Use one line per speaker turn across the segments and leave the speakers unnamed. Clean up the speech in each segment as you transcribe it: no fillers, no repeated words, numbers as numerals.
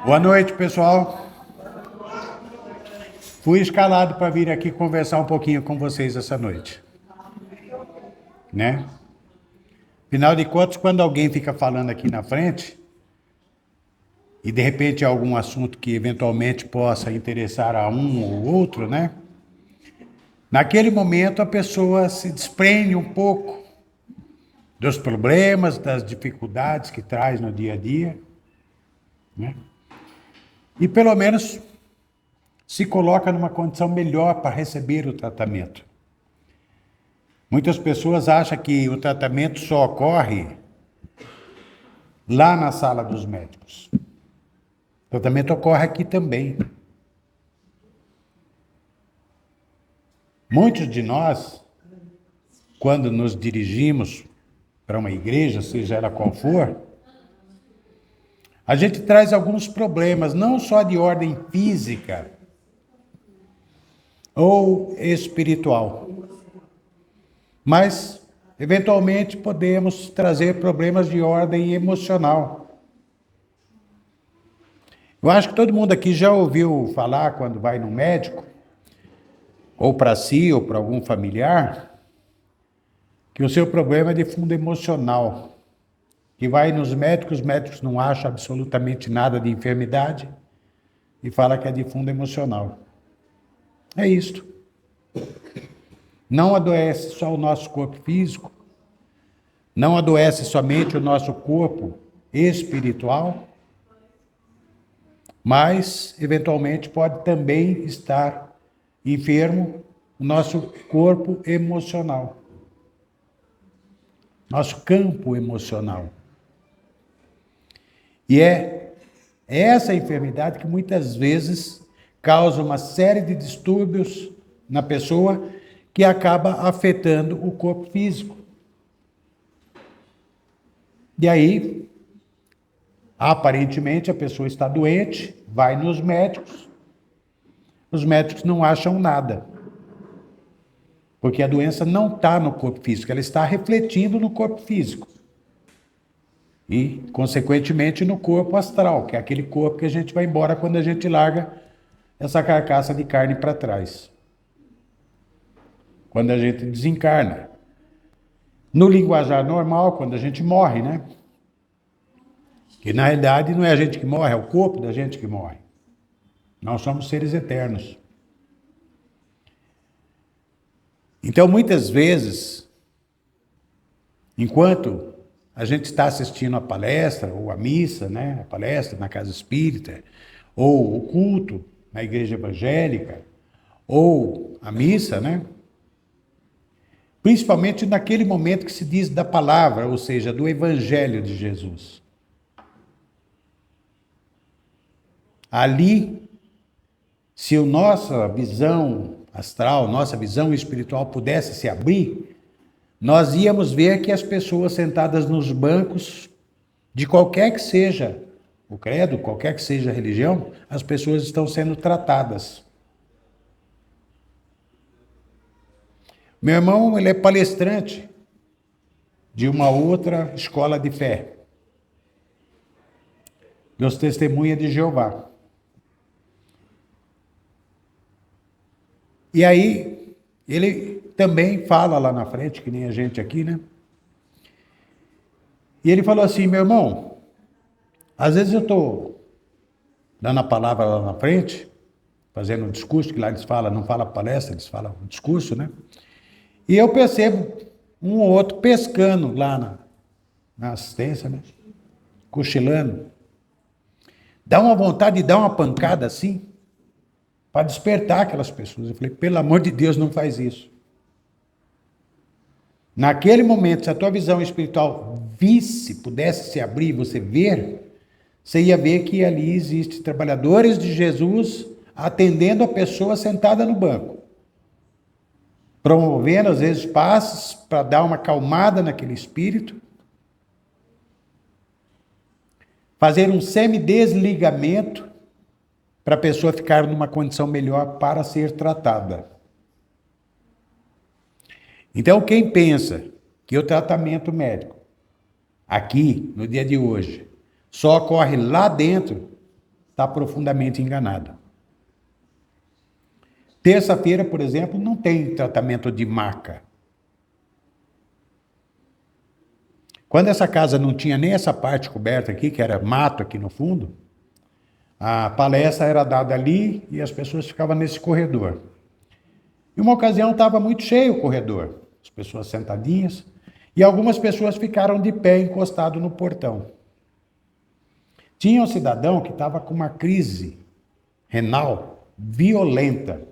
Boa noite, pessoal. Fui escalado para vir aqui conversar um pouquinho com vocês essa noite, né? Afinal de contas, quando alguém fica falando aqui na frente e de repente é algum assunto que eventualmente possa interessar a um ou outro, né? Naquele momento a pessoa se desprende um pouco dos problemas, das dificuldades que traz no dia a dia, né? E pelo menos se coloca numa condição melhor para receber o tratamento. Muitas pessoas acham que o tratamento só ocorre lá na sala dos médicos. O tratamento ocorre aqui também. Muitos de nós, quando nos dirigimos para uma igreja, seja ela qual for, a gente traz alguns problemas, não só de ordem física ou espiritual, mas eventualmente podemos trazer problemas de ordem emocional. Eu acho que todo mundo aqui já ouviu falar, quando vai no médico, ou para si ou para algum familiar, que o seu problema é de fundo emocional. Que vai nos médicos, os médicos não acham absolutamente nada de enfermidade e fala que é de fundo emocional. É isto. Não adoece só o nosso corpo físico, não adoece somente o nosso corpo espiritual, mas eventualmente pode também estar enfermo o nosso corpo emocional, nosso campo emocional. E é essa enfermidade que muitas vezes causa uma série de distúrbios na pessoa que acaba afetando o corpo físico. E aí, aparentemente, a pessoa está doente, vai nos médicos, os médicos não acham nada. Porque a doença não está no corpo físico, ela está refletindo no corpo físico. E, consequentemente, no corpo astral, que é aquele corpo que a gente vai embora quando a gente larga essa carcaça de carne para trás. Quando a gente desencarna. No linguajar normal, quando a gente morre, né? Que na realidade não é a gente que morre, é o corpo da gente que morre. Nós somos seres eternos. Então, muitas vezes, enquanto a gente está assistindo a palestra, ou a missa, né? A palestra na casa espírita, ou o culto na igreja evangélica, ou a missa, né? Principalmente naquele momento que se diz da palavra, ou seja, do evangelho de Jesus. Ali, se a nossa visão astral, nossa visão espiritual pudesse se abrir, nós íamos ver que as pessoas sentadas nos bancos, de qualquer que seja o credo, qualquer que seja a religião, as pessoas estão sendo tratadas. Meu irmão, ele é palestrante de uma outra escola de fé, dos Testemunhas de Jeová. E aí, ele também fala lá na frente, que nem a gente aqui, né? E ele falou assim, meu irmão, às vezes eu estou dando a palavra lá na frente, fazendo um discurso, que lá eles falam, não fala palestra, eles falam um discurso, né? E eu percebo um ou outro pescando lá na assistência, né? Cochilando. Dá uma vontade de dar uma pancada assim, para despertar aquelas pessoas. Eu falei, pelo amor de Deus, não faz isso. Naquele momento, se a tua visão espiritual pudesse se abrir e você ver, você ia ver que ali existem trabalhadores de Jesus atendendo a pessoa sentada no banco. Promovendo, às vezes, passos para dar uma acalmada naquele espírito. Fazer um semidesligamento para a pessoa ficar numa condição melhor para ser tratada. Então, quem pensa que o tratamento médico, aqui, no dia de hoje, só ocorre lá dentro, está profundamente enganado. Terça-feira, por exemplo, não tem tratamento de maca. Quando essa casa não tinha nem essa parte coberta aqui, que era mato aqui no fundo, a palestra era dada ali e as pessoas ficavam nesse corredor. E uma ocasião estava muito cheio o corredor, as pessoas sentadinhas, e algumas pessoas ficaram de pé encostado no portão. Tinha um cidadão que estava com uma crise renal violenta.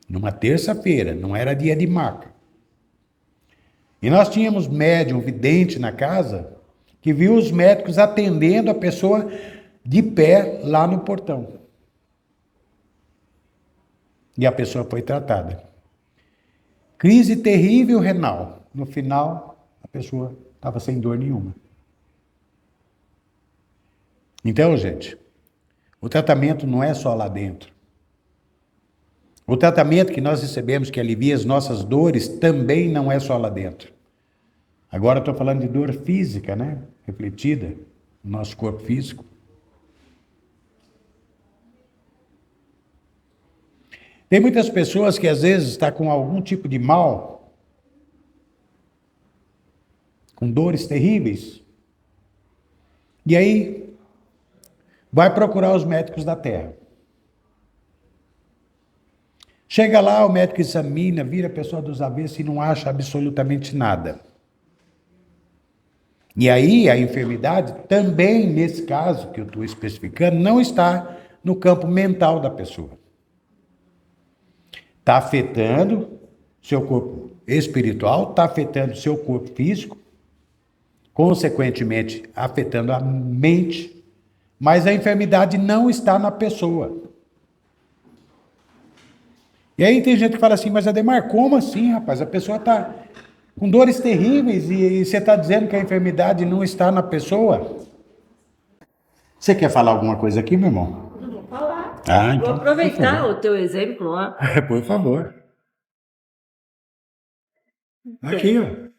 Numa terça-feira, não era dia de maca. E nós tínhamos médium vidente na casa que viu os médicos atendendo a pessoa de pé lá no portão. E a pessoa foi tratada. Crise terrível renal. No final, a pessoa estava sem dor nenhuma. Então, gente, o tratamento não é só lá dentro. O tratamento que nós recebemos que alivia as nossas dores também não é só lá dentro. Agora estou falando de dor física, né? Refletida no nosso corpo físico. Tem muitas pessoas que às vezes estão com algum tipo de mal, com dores terríveis, e aí vai procurar os médicos da terra. Chega lá, o médico examina, vira a pessoa dos avessos e não acha absolutamente nada. E aí a enfermidade também, nesse caso que eu estou especificando, não está no campo mental da pessoa. Está afetando seu corpo espiritual, está afetando seu corpo físico, consequentemente afetando a mente, mas a enfermidade não está na pessoa. E aí tem gente que fala assim, mas Ademar, como assim, rapaz? A pessoa está com dores terríveis e você está dizendo que a enfermidade não está na pessoa? Você quer falar alguma coisa aqui, meu irmão?
Não vou falar.
Ah, então,
vou aproveitar o teu exemplo lá.
Por favor. Aqui, ó.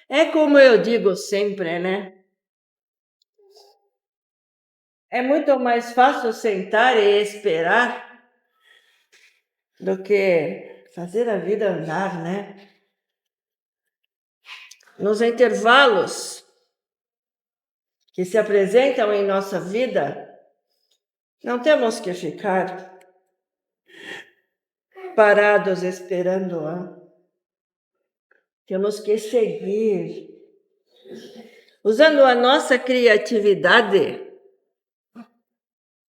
É como eu digo sempre, né? É muito mais fácil sentar e esperar do que fazer a vida andar, né? Nos intervalos que se apresentam em nossa vida, não temos que ficar parados esperando. Temos que seguir, usando a nossa criatividade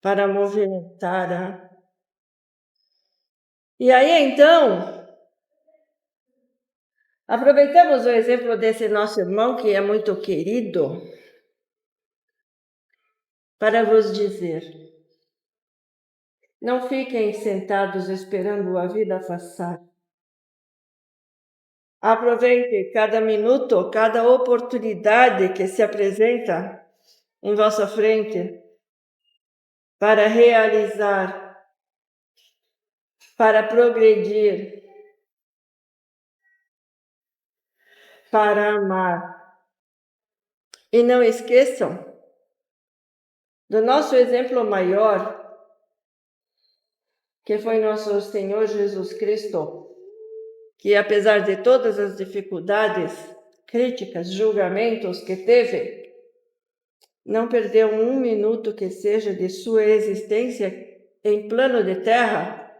para movimentar. E aí, então, aproveitamos o exemplo desse nosso irmão, que é muito querido, para vos dizer: não fiquem sentados esperando a vida passar. Aproveite cada minuto, cada oportunidade que se apresenta em vossa frente para realizar, para progredir, para amar. E não esqueçam do nosso exemplo maior, que foi nosso Senhor Jesus Cristo, que apesar de todas as dificuldades, críticas, julgamentos que teve, não perdeu um minuto que seja de sua existência em plano de terra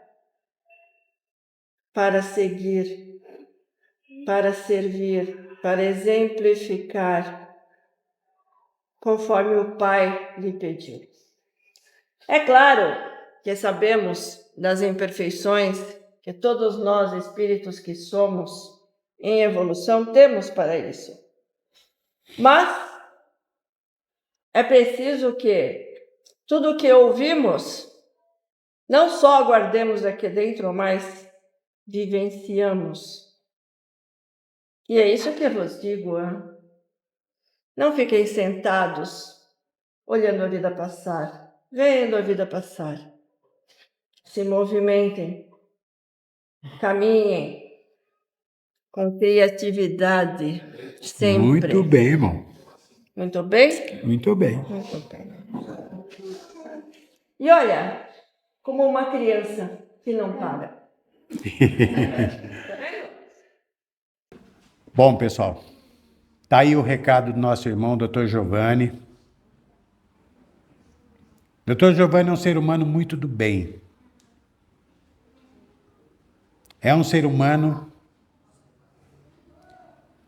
para seguir, para servir, para exemplificar, conforme o Pai lhe pediu. É claro que sabemos das imperfeições que todos nós, espíritos que somos em evolução, temos para isso. Mas é preciso que tudo o que ouvimos, não só guardemos aqui dentro, mas vivenciamos. E é isso que eu vos digo. Não fiquem sentados, olhando a vida passar, vendo a vida passar. Se movimentem, caminhem, Com criatividade, sempre.
Muito bem, irmão.
Muito bem?
Muito bem.
Muito bem. E olha, como uma criança que não para.
Bom, pessoal, tá aí o recado do nosso irmão, Dr. Giovanni. Dr. Giovanni é um ser humano muito do bem. É um ser humano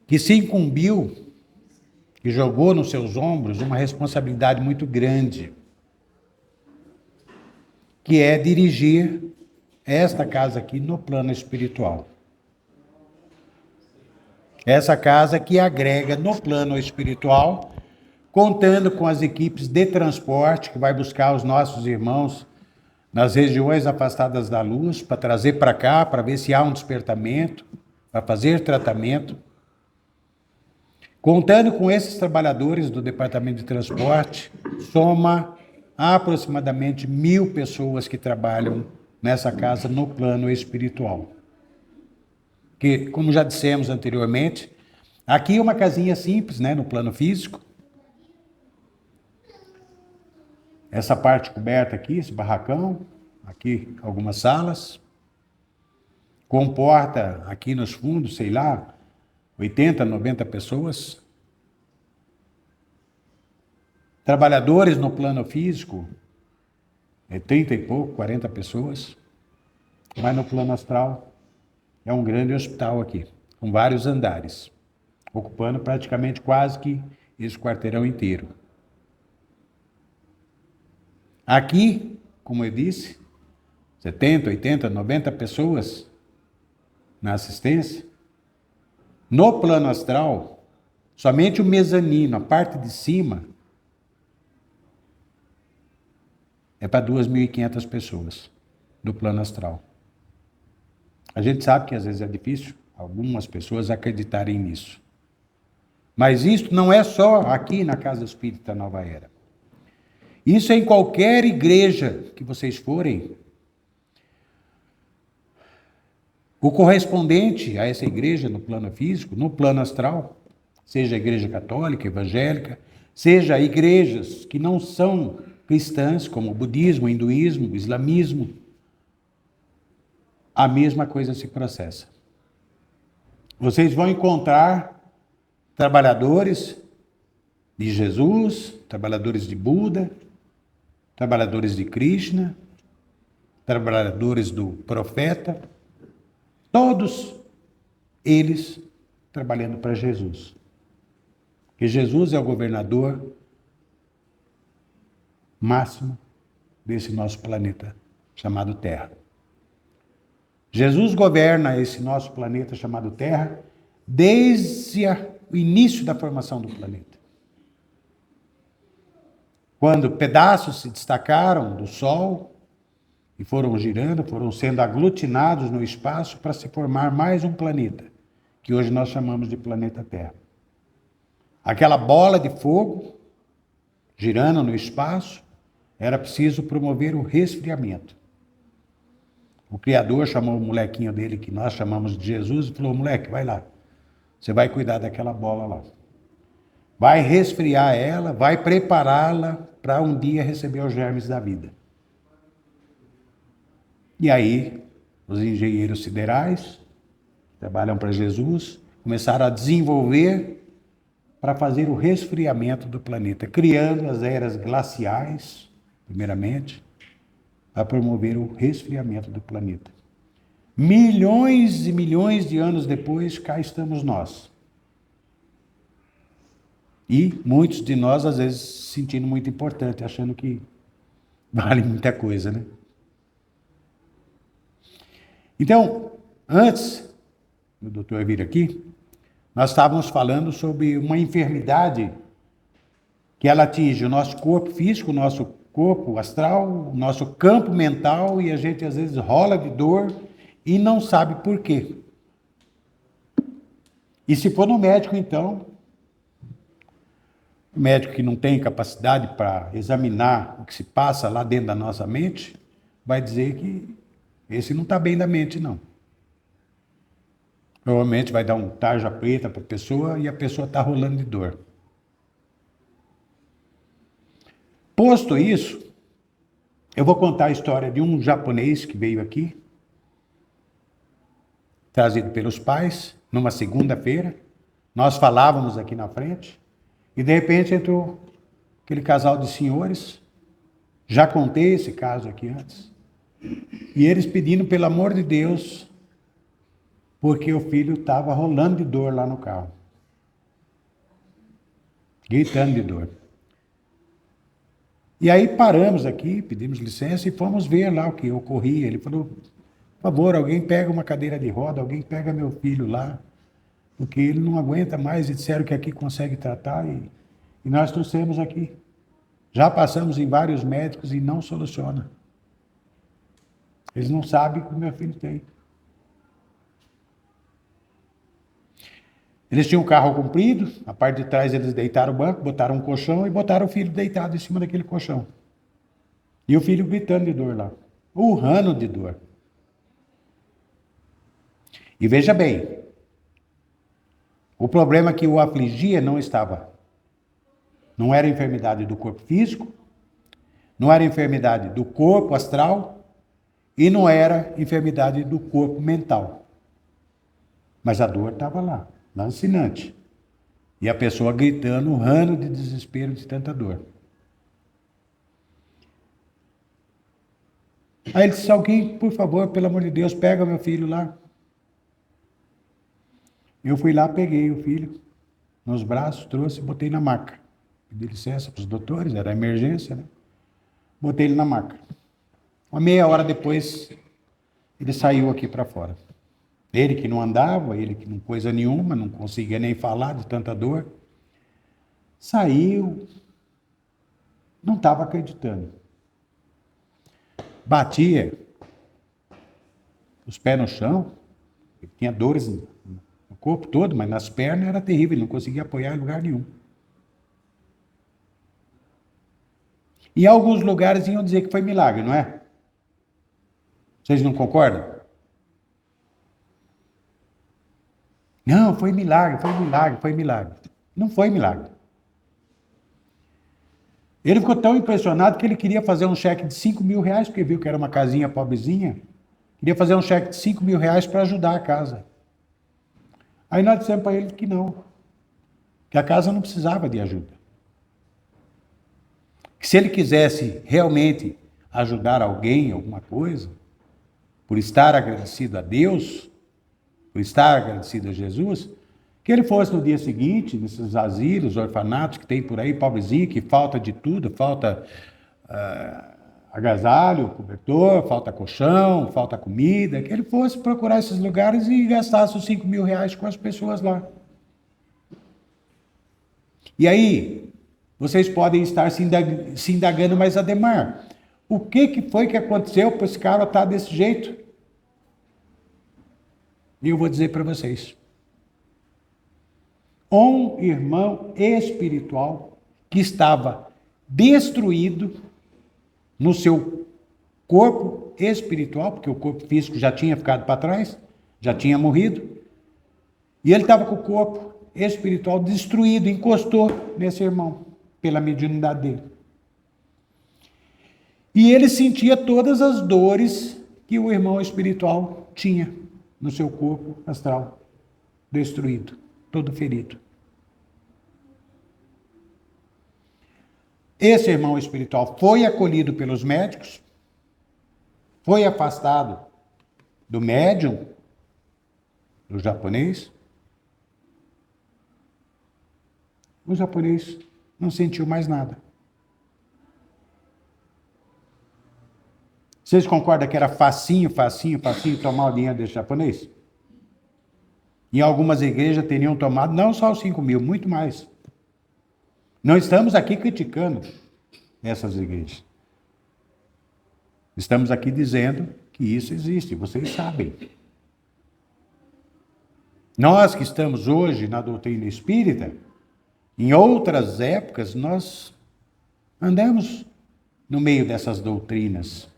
que se incumbiu, que jogou nos seus ombros uma responsabilidade muito grande, que é dirigir esta casa aqui no plano espiritual. Essa casa que agrega no plano espiritual, contando com as equipes de transporte que vai buscar os nossos irmãos nas regiões afastadas da luz, para trazer para cá, para ver se há um despertamento, para fazer tratamento. Contando com esses trabalhadores do Departamento de Transporte, soma aproximadamente 1.000 pessoas que trabalham nessa casa no plano espiritual. Que, como já dissemos anteriormente, aqui é uma casinha simples, né, no plano físico. Essa parte coberta aqui, esse barracão, aqui algumas salas. Comporta aqui nos fundos, sei lá, 80, 90 pessoas. Trabalhadores no plano físico, 30 e pouco, 40 pessoas. Mas no plano astral, é um grande hospital aqui, com vários andares, ocupando praticamente quase que esse quarteirão inteiro. Aqui, como eu disse, 70, 80, 90 pessoas na assistência. No plano astral, somente o mezanino, a parte de cima, é para 2.500 pessoas do plano astral. A gente sabe que às vezes é difícil algumas pessoas acreditarem nisso. Mas isso não é só aqui na Casa Espírita Nova Era. Isso é em qualquer igreja que vocês forem. O correspondente a essa igreja no plano físico, no plano astral, seja a igreja católica, evangélica, seja igrejas que não são cristãs, como o budismo, o hinduísmo, o islamismo, a mesma coisa se processa. Vocês vão encontrar trabalhadores de Jesus, trabalhadores de Buda, trabalhadores de Krishna, trabalhadores do profeta, todos eles trabalhando para Jesus. Porque Jesus é o governador máximo desse nosso planeta chamado Terra. Jesus governa esse nosso planeta chamado Terra desde o início da formação do planeta. Quando pedaços se destacaram do Sol e foram girando, foram sendo aglutinados no espaço para se formar mais um planeta, que hoje nós chamamos de planeta Terra. Aquela bola de fogo girando no espaço, era preciso promover o resfriamento. O Criador chamou o molequinho dele, que nós chamamos de Jesus, e falou: moleque, vai lá, você vai cuidar daquela bola lá. Vai resfriar ela, vai prepará-la para um dia receber os germes da vida. E aí, os engenheiros siderais, que trabalham para Jesus, começaram a desenvolver para fazer o resfriamento do planeta, criando as eras glaciais, primeiramente, para promover o resfriamento do planeta. Milhões e milhões de anos depois, cá estamos nós. E muitos de nós, às vezes, se sentindo muito importante, achando que vale muita coisa, né? Então, antes do doutor vir aqui, nós estávamos falando sobre uma enfermidade que ela atinge o nosso corpo físico, o nosso corpo astral, o nosso campo mental, e a gente às vezes rola de dor e não sabe por quê. E se for no médico, então, o médico que não tem capacidade para examinar o que se passa lá dentro da nossa mente, vai dizer que esse não está bem da mente, não. Provavelmente vai dar um tarja preta para a pessoa e a pessoa está rolando de dor. Posto isso, eu vou contar a história de um japonês que veio aqui, trazido pelos pais, numa segunda-feira. Nós falávamos aqui na frente e de repente entrou aquele casal de senhores. Já contei esse caso aqui antes. E eles pedindo, pelo amor de Deus, porque o filho estava rolando de dor lá no carro. Gritando de dor. E aí paramos aqui, pedimos licença e fomos ver lá o que ocorria. Ele falou, por favor, alguém pega uma cadeira de roda, alguém pega meu filho lá, porque ele não aguenta mais e disseram que aqui consegue tratar e nós trouxemos aqui. Já passamos em vários médicos e não soluciona. Eles não sabem o que o meu filho tem. Eles tinham um carro comprido, a parte de trás eles deitaram o banco, botaram um colchão e botaram o filho deitado em cima daquele colchão. E o filho gritando de dor lá, urrando de dor. E veja bem, o problema que o afligia não era enfermidade do corpo físico, não era enfermidade do corpo astral e não era enfermidade do corpo mental. Mas a dor estava lá, lancinante. E a pessoa gritando, urrando de desespero de tanta dor. Aí ele disse, alguém, por favor, pelo amor de Deus, pega meu filho lá. Eu fui lá, peguei o filho nos braços, trouxe e botei na maca. Pedi licença para os doutores, era emergência, né? Botei ele na maca. Uma meia hora depois, ele saiu aqui para fora. Ele que não andava, ele que não coisa nenhuma, não conseguia nem falar de tanta dor. Saiu, não estava acreditando. Batia os pés no chão, ele tinha dores no corpo todo, mas nas pernas era terrível, ele não conseguia apoiar em lugar nenhum. E alguns lugares iam dizer que foi milagre, não é? Vocês não concordam? Não, foi milagre, foi milagre, foi milagre. Não foi milagre. Ele ficou tão impressionado que ele queria fazer um cheque de 5 mil reais, porque viu que era uma casinha pobrezinha. Queria fazer um cheque de 5 mil reais para ajudar a casa. Aí nós dissemos para ele que não, que a casa não precisava de ajuda. Que se ele quisesse realmente ajudar alguém, alguma coisa, por estar agradecido a Deus, por estar agradecido a Jesus, que ele fosse no dia seguinte, nesses asilos, orfanatos que tem por aí, pobrezinho, que falta de tudo, falta agasalho, cobertor, falta colchão, falta comida, que ele fosse procurar esses lugares e gastasse os 5 mil reais com as pessoas lá. E aí, vocês podem estar se indagando, mas Ademar, o que foi que aconteceu para esse cara estar desse jeito? E eu vou dizer para vocês. Um irmão espiritual que estava destruído no seu corpo espiritual, porque o corpo físico já tinha ficado para trás, já tinha morrido, e ele estava com o corpo espiritual destruído, encostou nesse irmão, pela mediunidade dele. E ele sentia todas as dores que o irmão espiritual tinha no seu corpo astral, destruído, todo ferido. Esse irmão espiritual foi acolhido pelos médicos, foi afastado do médium, do japonês. O japonês não sentiu mais nada. Vocês concordam que era facinho tomar o dinheiro desse japonês? Em algumas igrejas teriam tomado não só os 5 mil, muito mais. Não estamos aqui criticando essas igrejas. Estamos aqui dizendo que isso existe, vocês sabem. Nós que estamos hoje na doutrina espírita, em outras épocas nós andamos no meio dessas doutrinas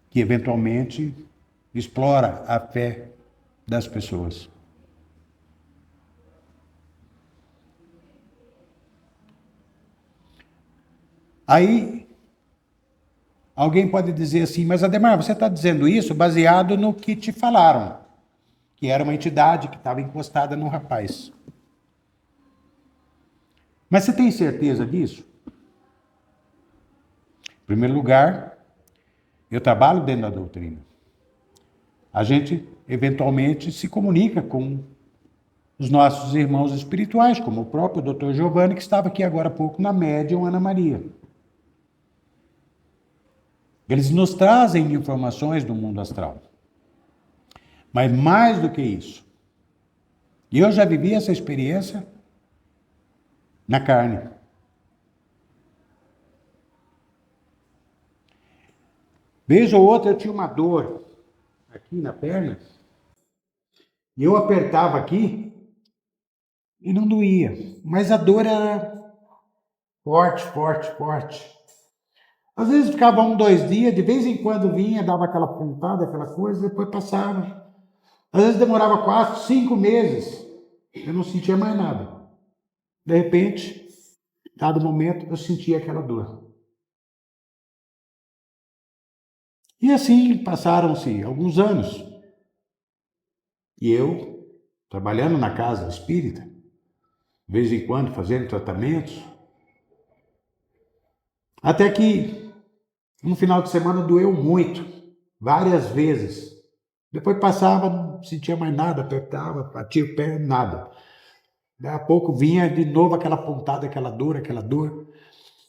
que eventualmente explora a fé das pessoas. Aí, alguém pode dizer assim, mas Ademar, você está dizendo isso baseado no que te falaram, que era uma entidade que estava encostada no rapaz. Mas você tem certeza disso? Em primeiro lugar, eu trabalho dentro da doutrina. A gente, eventualmente, se comunica com os nossos irmãos espirituais, como o próprio Dr. Giovanni, que estava aqui agora há pouco na Médium Ana Maria. Eles nos trazem informações do mundo astral. Mas mais do que isso, e eu já vivi essa experiência na carne. Vez ou outra eu tinha uma dor aqui na perna, e eu apertava aqui e não doía, mas a dor era forte, forte, forte. Às vezes ficava 2 dias, de vez em quando vinha, dava aquela pontada, aquela coisa, depois passava. Às vezes demorava 4, 5 meses, eu não sentia mais nada. De repente, dado momento, eu sentia aquela dor. E assim passaram-se alguns anos. E eu, trabalhando na casa espírita, de vez em quando fazendo tratamentos, até que no final de semana doeu muito, várias vezes. Depois passava, não sentia mais nada, apertava, batia o pé, nada. Daí a pouco vinha de novo aquela pontada, aquela dor, aquela dor.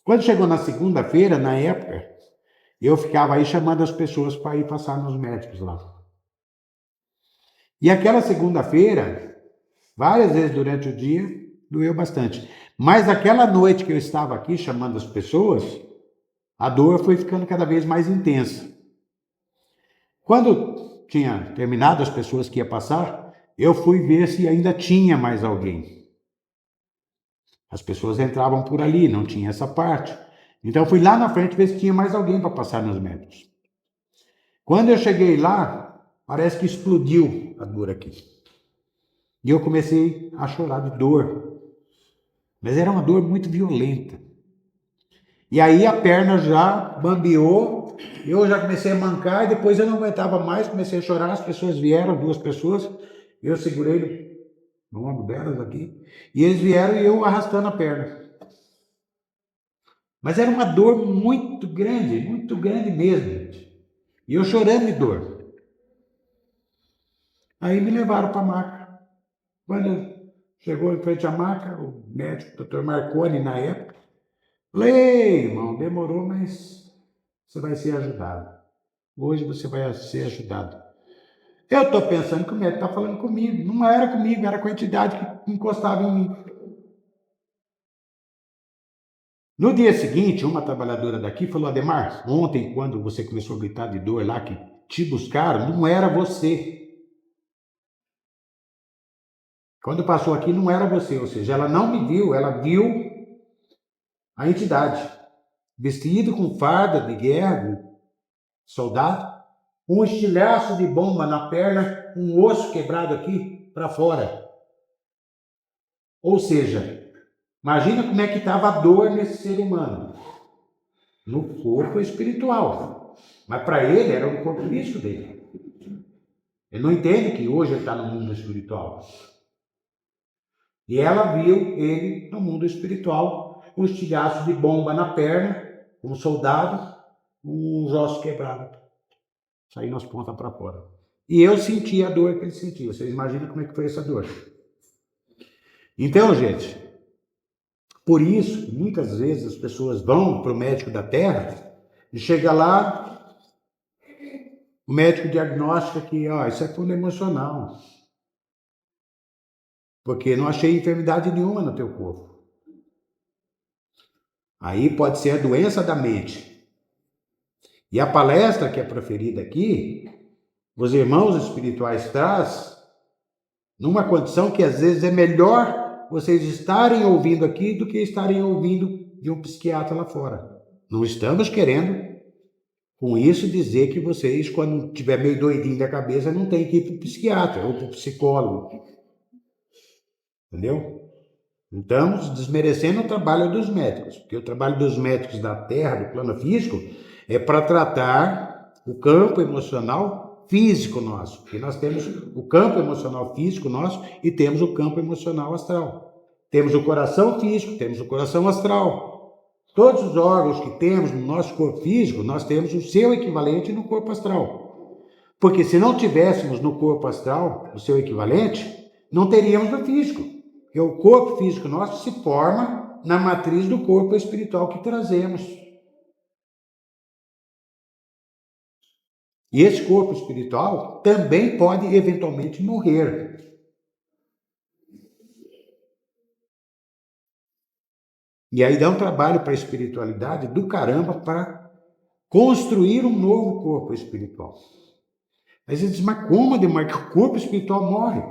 Quando chegou na segunda-feira, na época, eu ficava aí chamando as pessoas para ir passar nos médicos lá. E aquela segunda-feira, várias vezes durante o dia, doeu bastante. Mas aquela noite que eu estava aqui chamando as pessoas, a dor foi ficando cada vez mais intensa. Quando tinha terminado as pessoas que ia passar, eu fui ver se ainda tinha mais alguém. As pessoas entravam por ali, não tinha essa parte. Então eu fui lá na frente ver se tinha mais alguém para passar nos médicos. Quando eu cheguei lá, parece que explodiu a dor aqui. E eu comecei a chorar de dor. Mas era uma dor muito violenta. E aí a perna já bambeou, eu já comecei a mancar, e depois eu não aguentava mais, comecei a chorar, as pessoas vieram, 2 pessoas, eu segurei no ombro delas aqui, e eles vieram e eu arrastando a perna. Mas era uma dor muito grande mesmo. E eu chorando de dor. Aí me levaram para a maca. Quando chegou em frente à maca, o médico, o Dr. Marconi, na época, falei, irmão, demorou, mas você vai ser ajudado. Hoje você vai ser ajudado. Eu estou pensando que o médico está falando comigo. Não era comigo, era com a entidade que encostava em mim. No dia seguinte, uma trabalhadora daqui falou, Ademar, ontem, quando você começou a gritar de dor lá, que te buscaram, não era você. Quando passou aqui, não era você. Ou seja, ela não me viu, ela viu a entidade. Vestido com farda de guerra, de soldado, um estilhaço de bomba na perna, um osso quebrado aqui para fora. Ou seja, imagina como é que estava a dor nesse ser humano. No corpo espiritual. Mas para ele era o corpo físico dele. Ele não entende que hoje ele está no mundo espiritual. E ela viu ele no mundo espiritual, um estilhaço de bomba na perna, um soldado, um ossos quebrados, saindo as pontas para fora. E eu senti a dor que ele sentia. Vocês imaginam como é que foi essa dor? Então, gente, por isso, muitas vezes as pessoas vão para o médico da Terra e chega lá, o médico diagnostica que isso é fundo emocional. Porque não achei enfermidade nenhuma no teu corpo. Aí pode ser a doença da mente. E a palestra que é proferida aqui, os irmãos espirituais traz numa condição que às vezes é melhor vocês estarem ouvindo aqui do que estarem ouvindo de um psiquiatra lá fora. Não estamos querendo Com isso, dizer que vocês, quando tiver meio doidinho da cabeça, não tem que ir para o psiquiatra ou para o psicólogo. Entendeu? Estamos desmerecendo o trabalho dos médicos, porque o trabalho dos médicos da Terra, do plano físico, é para tratar o campo emocional físico nosso. Porque nós temos o campo emocional físico nosso e temos o campo emocional astral. Temos o coração físico, temos o coração astral. Todos os órgãos que temos no nosso corpo físico, nós temos o seu equivalente no corpo astral. Porque se não tivéssemos no corpo astral o seu equivalente, não teríamos no físico. Porque o corpo físico nosso se forma na matriz do corpo espiritual que trazemos. E esse corpo espiritual também pode eventualmente morrer. E aí dá um trabalho para a espiritualidade do caramba para construir um novo corpo espiritual. Aí você diz, mas como, Ademar, que o corpo espiritual morre?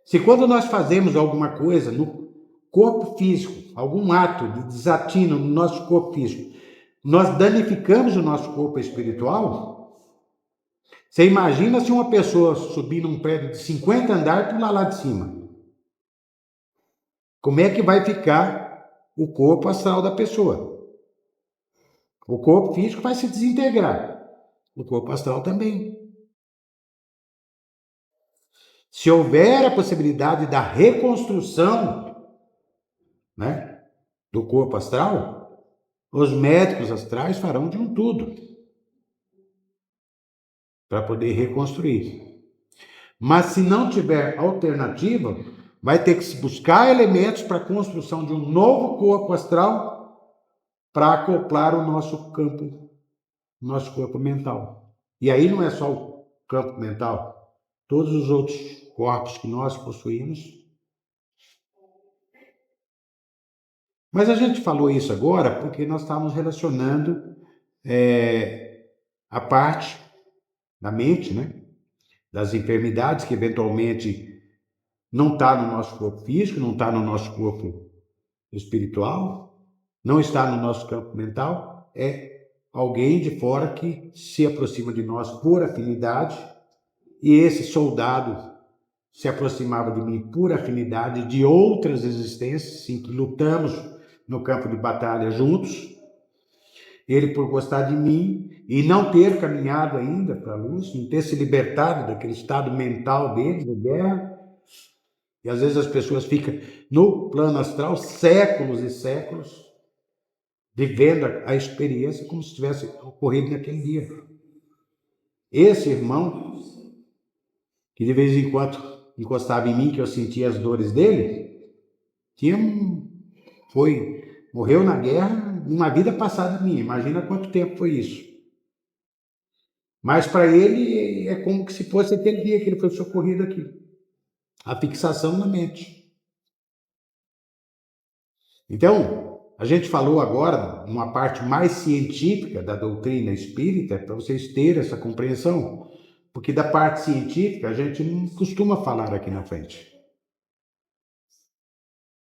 Se quando nós fazemos alguma coisa no corpo físico, algum ato de desatino no nosso corpo físico, nós danificamos o nosso corpo espiritual, você imagina se uma pessoa subir num prédio de 50 andares e pular lá de cima. Como é que vai ficar o corpo astral da pessoa? O corpo físico vai se desintegrar, o corpo astral também. Se houver a possibilidade da reconstrução, né, do corpo astral, os médicos astrais farão de um tudo para poder reconstruir. Mas se não tiver alternativa, vai ter que se buscar elementos para a construção de um novo corpo astral para acoplar o nosso campo, nosso corpo mental. E aí não é só o campo mental, todos os outros corpos que nós possuímos. Mas a gente falou isso agora porque nós estávamos relacionando a parte da mente, né? Das enfermidades que eventualmente não está no nosso corpo físico, não está no nosso corpo espiritual, não está no nosso campo mental, é alguém de fora que se aproxima de nós por afinidade, e esse soldado se aproximava de mim por afinidade de outras existências, em que lutamos no campo de batalha juntos. Ele, por gostar de mim e não ter caminhado ainda para a luz, não ter se libertado daquele estado mental dele, de guerra. E às vezes as pessoas ficam no plano astral séculos e séculos, vivendo a experiência como se tivesse ocorrido naquele dia. Esse irmão, que de vez em quando encostava em mim, que eu sentia as dores dele, morreu na guerra numa vida passada minha. Imagina quanto tempo foi isso. Mas para ele é como que se fosse aquele dia que ele foi socorrido aqui. A fixação na mente. Então, a gente falou agora uma parte mais científica da doutrina espírita, para vocês terem essa compreensão, porque da parte científica a gente não costuma falar aqui na frente.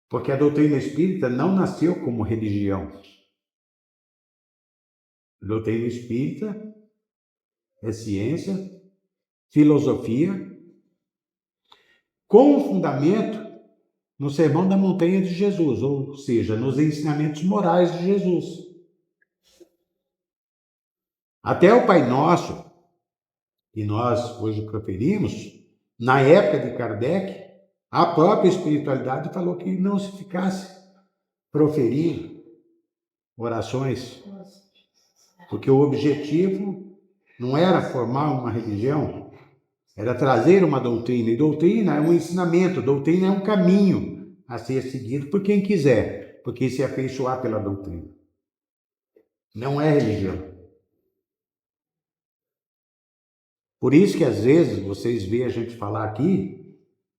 Porque a doutrina espírita não nasceu como religião. A doutrina espírita é ciência, filosofia, com fundamento no Sermão da Montanha de Jesus, ou seja, nos ensinamentos morais de Jesus. Até o Pai Nosso, que nós hoje proferimos, na época de Kardec, a própria espiritualidade falou que não se ficasse proferir orações, porque o objetivo não era formar uma religião, era trazer uma doutrina, e doutrina é um ensinamento, doutrina é um caminho a ser seguido por quem quiser, porque se afeiçoar pela doutrina. Não é religião. Por isso que às vezes vocês veem a gente falar aqui,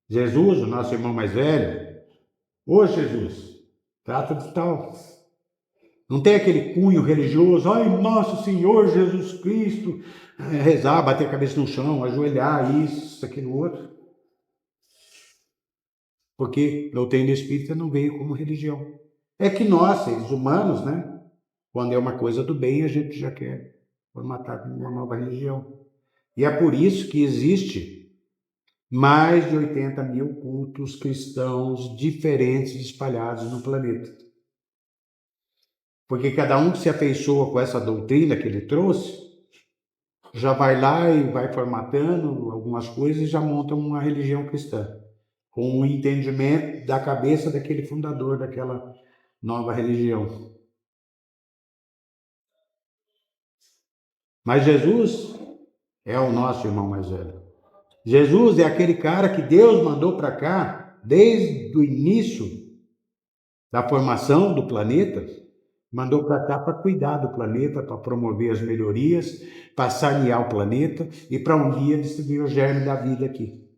Jesus, o nosso irmão mais velho, ô Jesus, trata de tal. Não tem aquele cunho religioso, ai, nosso Senhor Jesus Cristo, rezar, bater a cabeça no chão, ajoelhar, isso, aquilo, outro. Porque a doutrina espírita não veio como religião. É que nós, seres humanos, né, Quando é uma coisa do bem, a gente já quer formatar uma nova religião. E é por isso que existe mais de 80 mil cultos cristãos diferentes espalhados no planeta. Porque cada um que se afeiçoa com essa doutrina que ele trouxe, já vai lá e vai formatando algumas coisas e já monta uma religião cristã, com o entendimento da cabeça daquele fundador daquela nova religião. Mas Jesus é o nosso irmão mais velho. Jesus é aquele cara que Deus mandou para cá desde o início da formação do planeta, mandou para cá para cuidar do planeta, para promover as melhorias, para sanear o planeta e para um dia distribuir o germe da vida aqui.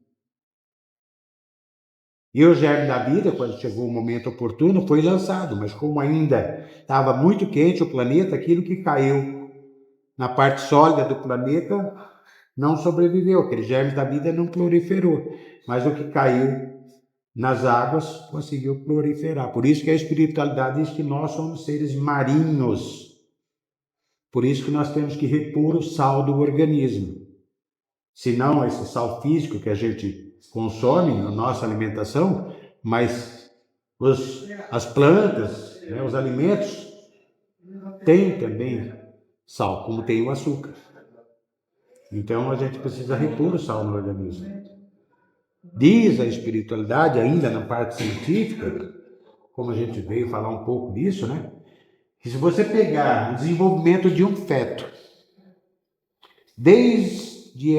E o germe da vida, quando chegou o momento oportuno, foi lançado, mas como ainda estava muito quente o planeta, aquilo que caiu na parte sólida do planeta não sobreviveu, aquele germe da vida não proliferou, mas o que caiu nas águas conseguiu proliferar. Por isso que a espiritualidade diz que nós somos seres marinhos. Por isso que nós temos que repor o sal do organismo. Senão, esse sal físico que a gente consome na nossa alimentação, mas as plantas, né, os alimentos, têm também sal, como tem o açúcar. Então, a gente precisa repor o sal no organismo. Diz a espiritualidade, ainda na parte científica, como a gente veio falar um pouco disso, né? Que se você pegar o desenvolvimento de um feto, desde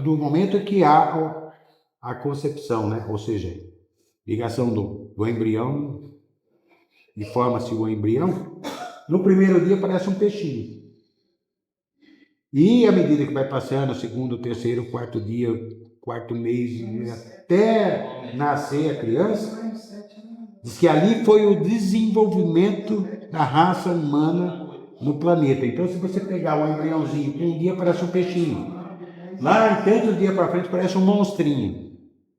o momento que há a concepção, né? Ou seja, ligação do embrião, e forma-se o embrião, no primeiro dia parece um peixinho. E à medida que vai passando, o segundo, terceiro, quarto dia, quarto mês, até nascer a criança, diz que ali foi o desenvolvimento da raça humana no planeta. Então, se você pegar um embriãozinho, um dia parece um peixinho, lá em tantos dias para frente parece um monstrinho.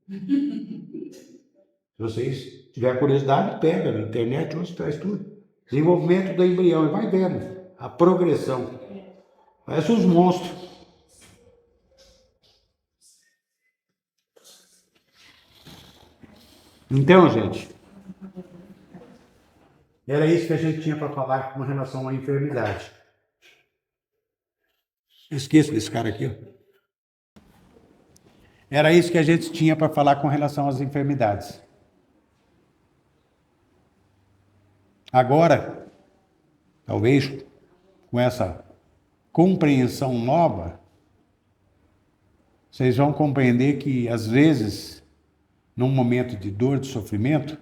Se vocês tiverem curiosidade, pega na internet, onde traz tudo. Desenvolvimento do embrião, e vai vendo a progressão. Parece uns monstros. Então, gente, era isso que a gente tinha para falar com relação à enfermidade. Esqueço desse cara aqui, ó. Era isso que a gente tinha para falar com relação às enfermidades. Agora, talvez com essa compreensão nova, vocês vão compreender que, às vezes, num momento de dor, de sofrimento,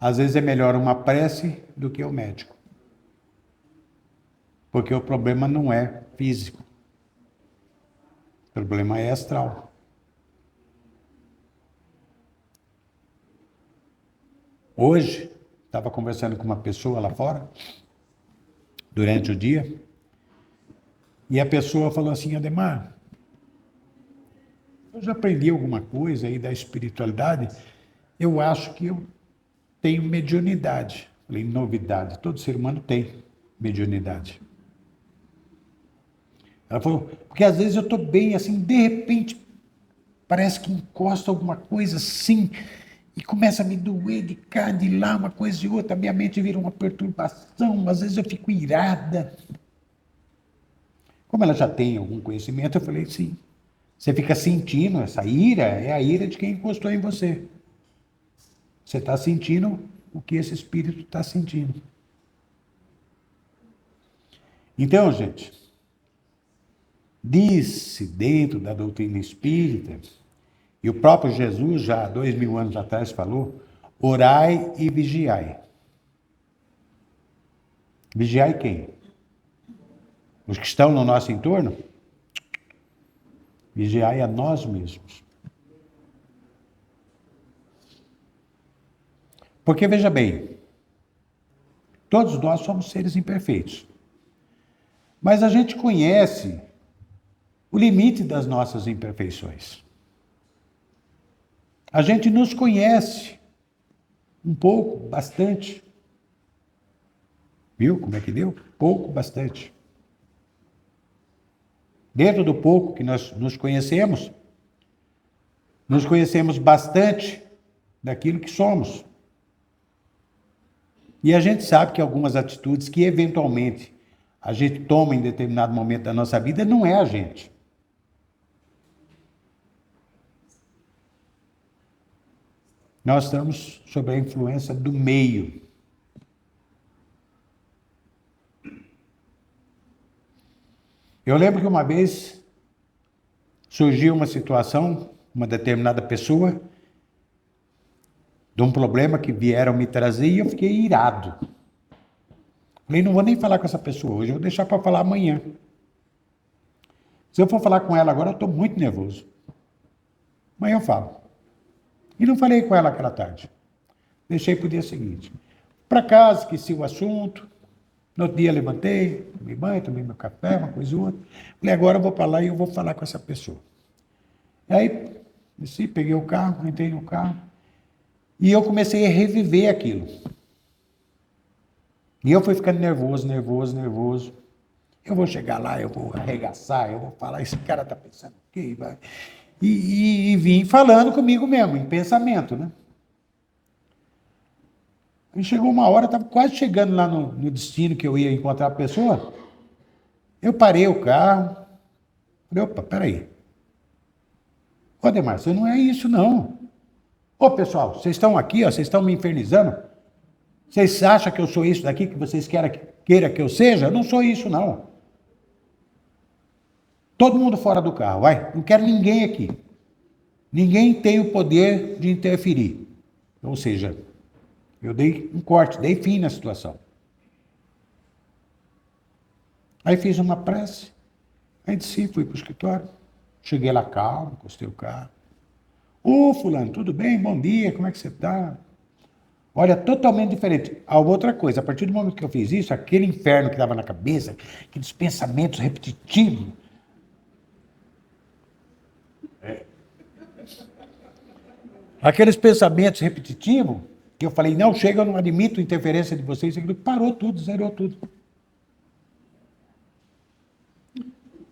às vezes é melhor uma prece do que o médico. Porque o problema não é físico. O problema é astral. Hoje, estava conversando com uma pessoa lá fora, durante o dia, e a pessoa falou assim: Ademar, eu já aprendi alguma coisa aí da espiritualidade, eu acho que eu tenho mediunidade. Falei, novidade, todo ser humano tem mediunidade. Ela falou, porque às vezes eu estou bem, assim, de repente, parece que encosta alguma coisa assim, e começa a me doer de cá, de lá, uma coisa e outra, minha mente vira uma perturbação, às vezes eu fico irada. Como ela já tem algum conhecimento, eu falei, sim. Você fica sentindo essa ira, é a ira de quem encostou em você. Você está sentindo o que esse espírito está sentindo. Então, gente, disse dentro da doutrina espírita, e o próprio Jesus, já há 2000 anos atrás, falou, orai e vigiai. Vigiai quem? Os que estão no nosso entorno? Vigiai a nós mesmos. Porque, veja bem, todos nós somos seres imperfeitos. Mas a gente conhece o limite das nossas imperfeições. A gente nos conhece um pouco, bastante. Viu como é que deu? Pouco, bastante. Dentro do pouco que nós nos conhecemos bastante daquilo que somos. E a gente sabe que algumas atitudes que eventualmente a gente toma em determinado momento da nossa vida não é a gente. Nós estamos sob a influência do meio. Eu lembro que uma vez surgiu uma situação, uma determinada pessoa, de um problema que vieram me trazer e eu fiquei irado. Falei, não vou nem falar com essa pessoa hoje, eu vou deixar para falar amanhã. Se eu for falar com ela agora, eu estou muito nervoso. Amanhã eu falo. E não falei com ela aquela tarde. Deixei para o dia seguinte. Para casa, esqueci o assunto. No outro dia levantei, tomei banho, tomei meu café, uma coisa ou outra. Falei, agora eu vou para lá e eu vou falar com essa pessoa. E aí, desci, peguei o carro, entrei no carro. E eu comecei a reviver aquilo. E eu fui ficando nervoso. Eu vou chegar lá, eu vou arregaçar, eu vou falar, esse cara está pensando o quê? E vim falando comigo mesmo, em pensamento, né? E chegou uma hora, estava quase chegando lá no destino que eu ia encontrar a pessoa. Eu parei o carro. Falei, opa, peraí. Ô, Ademar, você não é isso, não. Ô, pessoal, vocês estão aqui, ó, vocês estão me infernizando? Vocês acham que eu sou isso daqui que vocês queiram que eu seja? Eu não sou isso, não. Todo mundo fora do carro, vai. Não quero ninguém aqui. Ninguém tem o poder de interferir. Ou seja, eu dei um corte, dei fim na situação. Aí fiz uma prece, aí desci, fui para o escritório. Cheguei lá calmo, encostei o carro. Ô, fulano, tudo bem? Bom dia, como é que você está? Olha, totalmente diferente. A outra coisa, a partir do momento que eu fiz isso, aquele inferno que estava na cabeça, aqueles pensamentos repetitivos. Aqueles pensamentos repetitivos, que eu falei, não, chega, eu não admito interferência de vocês, aquilo parou tudo, zerou tudo.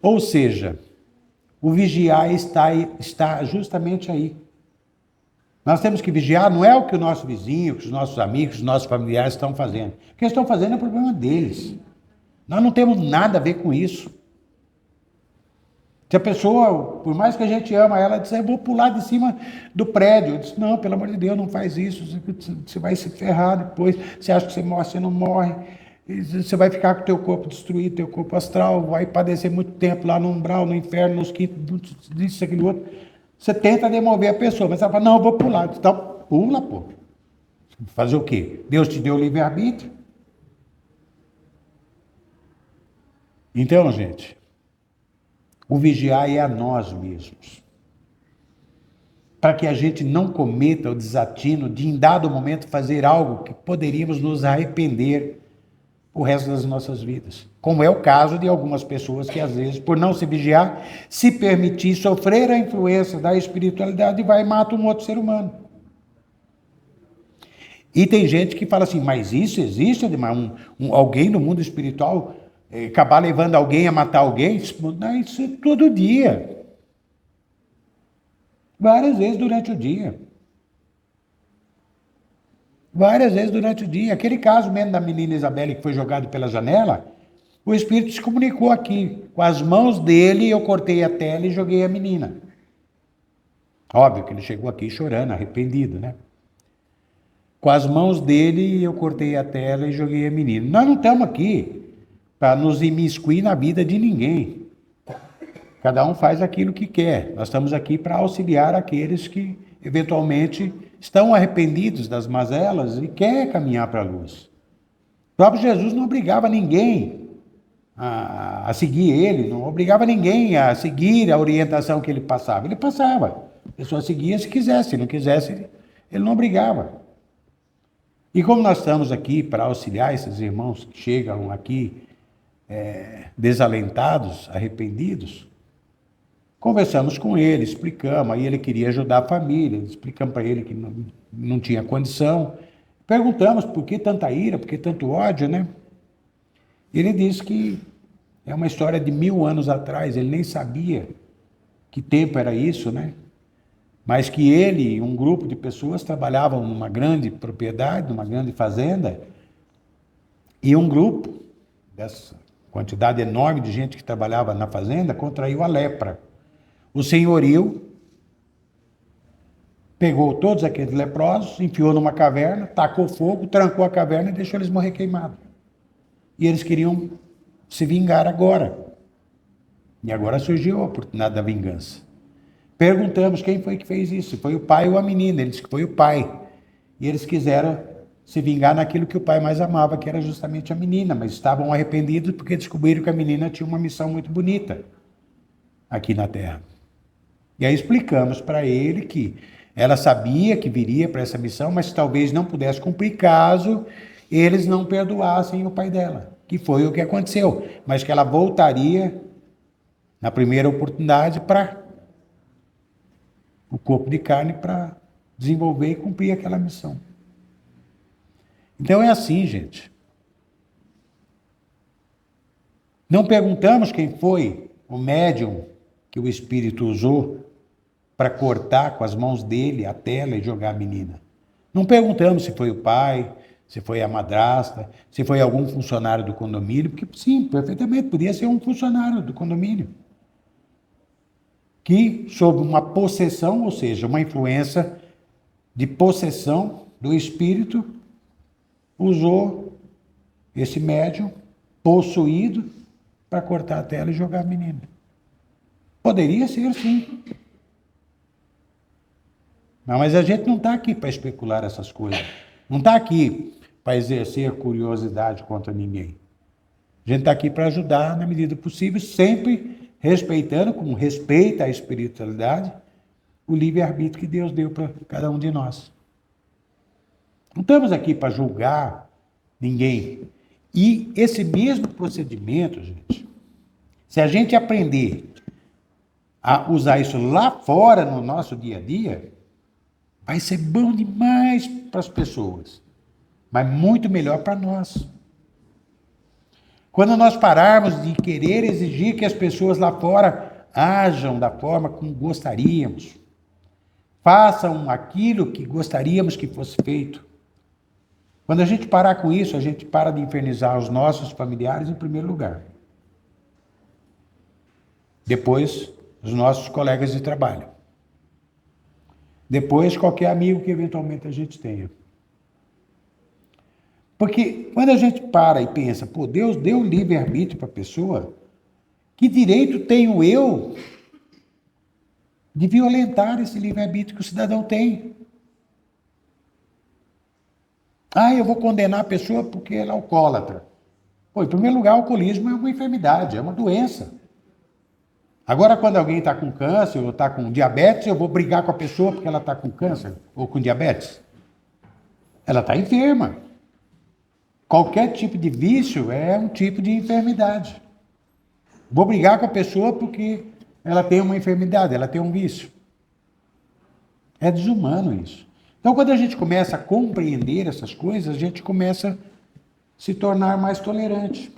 Ou seja, o vigiar está justamente aí. Nós temos que vigiar, não é o que o nosso vizinho, que os nossos amigos, os nossos familiares estão fazendo. O que eles estão fazendo é problema deles. Nós não temos nada a ver com isso. Se a pessoa, por mais que a gente ama ela, diz, eu vou pular de cima do prédio. Eu disse, não, pelo amor de Deus, não faz isso. Você vai se ferrar depois. Você acha que você morre, você não morre. Você vai ficar com o teu corpo destruído, teu corpo astral, vai padecer muito tempo lá no umbral, no inferno, nos quintos, isso, aquilo, outro. Você tenta demover a pessoa, mas ela fala, não, eu vou pular. Então, pula, pô. Fazer o quê? Deus te deu livre-arbítrio. Então, gente, o vigiar é a nós mesmos. Para que a gente não cometa o desatino de, em dado momento, fazer algo que poderíamos nos arrepender o resto das nossas vidas. Como é o caso de algumas pessoas que, às vezes, por não se vigiar, se permitir sofrer a influência da espiritualidade, vai e mata um outro ser humano. E tem gente que fala assim, mas isso existe, Ademar? Alguém no mundo espiritual acabar levando alguém a matar alguém? Isso é todo dia. Várias vezes durante o dia. Várias vezes durante o dia. Aquele caso mesmo da menina Isabelle que foi jogada pela janela, o Espírito se comunicou aqui. Com as mãos dele, eu cortei a tela e joguei a menina. Óbvio que ele chegou aqui chorando, arrependido, né? Com as mãos dele, eu cortei a tela e joguei a menina. Nós não estamos aqui para nos imiscuir na vida de ninguém. Cada um faz aquilo que quer. Nós estamos aqui para auxiliar aqueles que, eventualmente, estão arrependidos das mazelas e querem caminhar para a luz. O próprio Jesus não obrigava ninguém a seguir ele, não obrigava ninguém a seguir a orientação que ele passava. Ele passava. A pessoa seguia se quisesse, se não quisesse, ele não obrigava. E como nós estamos aqui para auxiliar esses irmãos que chegam aqui desalentados, arrependidos, conversamos com ele, explicamos, aí ele queria ajudar a família, explicamos para ele que não tinha condição. Perguntamos por que tanta ira, por que tanto ódio, né? Ele disse que é uma história de 1000 anos atrás, ele nem sabia que tempo era isso, né? Mas que ele e um grupo de pessoas trabalhavam numa grande propriedade, numa grande fazenda, e um grupo, dessa quantidade enorme de gente que trabalhava na fazenda, contraiu a lepra. O senhorio pegou todos aqueles leprosos, enfiou numa caverna, tacou fogo, trancou a caverna e deixou eles morrer queimados. E eles queriam se vingar agora. E agora surgiu a oportunidade da vingança. Perguntamos quem foi que fez isso, foi o pai ou a menina. Ele disse que foi o pai. E eles quiseram se vingar naquilo que o pai mais amava, que era justamente a menina, mas estavam arrependidos porque descobriram que a menina tinha uma missão muito bonita aqui na Terra. E aí explicamos para ele que ela sabia que viria para essa missão, mas talvez não pudesse cumprir caso eles não perdoassem o pai dela, que foi o que aconteceu, mas que ela voltaria na primeira oportunidade para o corpo de carne para desenvolver e cumprir aquela missão. Então é assim, gente. Não perguntamos quem foi o médium que o espírito usou para cortar com as mãos dele a tela e jogar a menina. Não perguntamos se foi o pai, se foi a madrasta, se foi algum funcionário do condomínio, porque sim, perfeitamente, podia ser um funcionário do condomínio. Que, sob uma possessão, ou seja, uma influência de possessão do espírito, usou esse médium possuído para cortar a tela e jogar a menina. Poderia ser, sim. Não, mas a gente não está aqui para especular essas coisas. Não está aqui para exercer curiosidade contra ninguém. A gente está aqui para ajudar na medida possível, sempre respeitando, com respeito à espiritualidade, o livre-arbítrio que Deus deu para cada um de nós. Não estamos aqui para julgar ninguém. E esse mesmo procedimento, gente, se a gente aprender a usar isso lá fora no nosso dia a dia, vai ser bom demais para as pessoas, mas muito melhor para nós. Quando nós pararmos de querer exigir que as pessoas lá fora ajam da forma como gostaríamos, façam aquilo que gostaríamos que fosse feito. Quando a gente parar com isso, a gente para de infernizar os nossos familiares em primeiro lugar. Depois, os nossos colegas de trabalho. Depois, qualquer amigo que eventualmente a gente tenha. Porque quando a gente para e pensa, pô, Deus deu livre-arbítrio para a pessoa, que direito tenho eu de violentar esse livre-arbítrio que o cidadão tem? Ah, eu vou condenar a pessoa porque ela é alcoólatra. Pô, em primeiro lugar, o alcoolismo é uma enfermidade, é uma doença. Agora, quando alguém está com câncer ou está com diabetes, eu vou brigar com a pessoa porque ela está com câncer ou com diabetes? Ela está enferma. Qualquer tipo de vício é um tipo de enfermidade. Vou brigar com a pessoa porque ela tem uma enfermidade, ela tem um vício. É desumano isso. Então, quando a gente começa a compreender essas coisas, a gente começa a se tornar mais tolerante.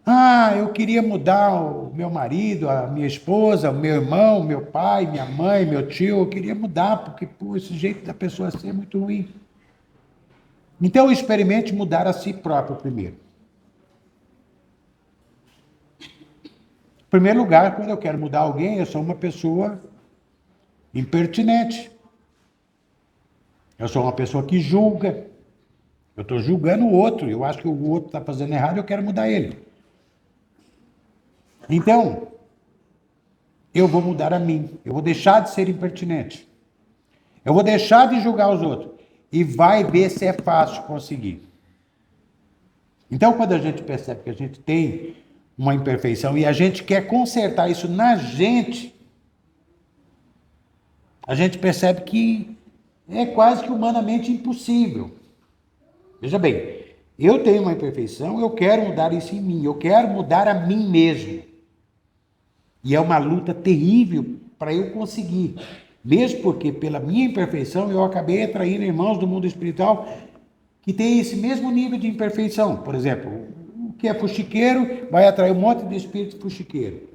Ah, eu queria mudar o meu marido, a minha esposa, o meu irmão, meu pai, minha mãe, meu tio, eu queria mudar, porque pô, esse jeito da pessoa ser é muito ruim. Então, experimente mudar a si próprio primeiro. Em primeiro lugar, quando eu quero mudar alguém, eu sou uma pessoa impertinente. Eu sou uma pessoa que julga. Eu estou julgando o outro. Eu acho que o outro está fazendo errado, eu quero mudar ele. Então, eu vou mudar a mim. Eu vou deixar de ser impertinente. Eu vou deixar de julgar os outros. E vai ver se é fácil conseguir. Então, quando a gente percebe que a gente tem uma imperfeição e a gente quer consertar isso na gente, a gente percebe que é quase que humanamente impossível. Veja bem, eu tenho uma imperfeição, eu quero mudar isso em mim, eu quero mudar a mim mesmo. E é uma luta terrível para eu conseguir. Mesmo porque, pela minha imperfeição, eu acabei atraindo irmãos do mundo espiritual que tem esse mesmo nível de imperfeição. Por exemplo, o que é fuxiqueiro vai atrair um monte de espírito fuxiqueiro.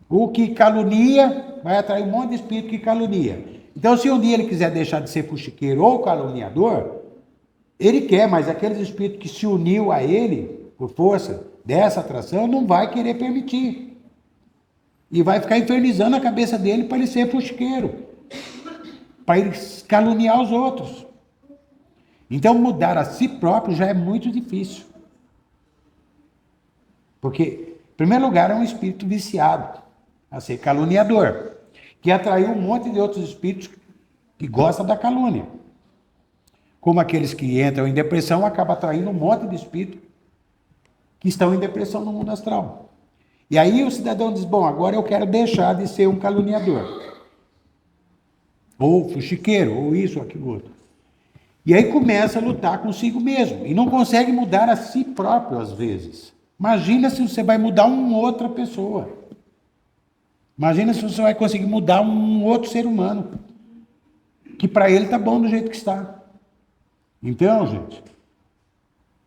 O que calunia vai atrair um monte de espírito que calunia. Então, se um dia ele quiser deixar de ser fuxiqueiro ou caluniador, ele quer, mas aqueles espíritos que se uniu a ele, por força dessa atração, não vai querer permitir. E vai ficar infernizando a cabeça dele para ele ser fuxiqueiro, para ele caluniar os outros. Então, mudar a si próprio já é muito difícil. Porque, em primeiro lugar, é um espírito viciado a ser caluniador, que atraiu um monte de outros espíritos que gostam da calúnia. Como aqueles que entram em depressão, acaba atraindo um monte de espíritos que estão em depressão no mundo astral. E aí o cidadão diz, bom, agora eu quero deixar de ser um caluniador. Ou fuxiqueiro, ou isso, ou aquilo outro. E aí começa a lutar consigo mesmo. E não consegue mudar a si próprio, às vezes. Imagina se você vai mudar uma outra pessoa. Imagina se você vai conseguir mudar um outro ser humano. Que para ele está bom do jeito que está. Então, gente,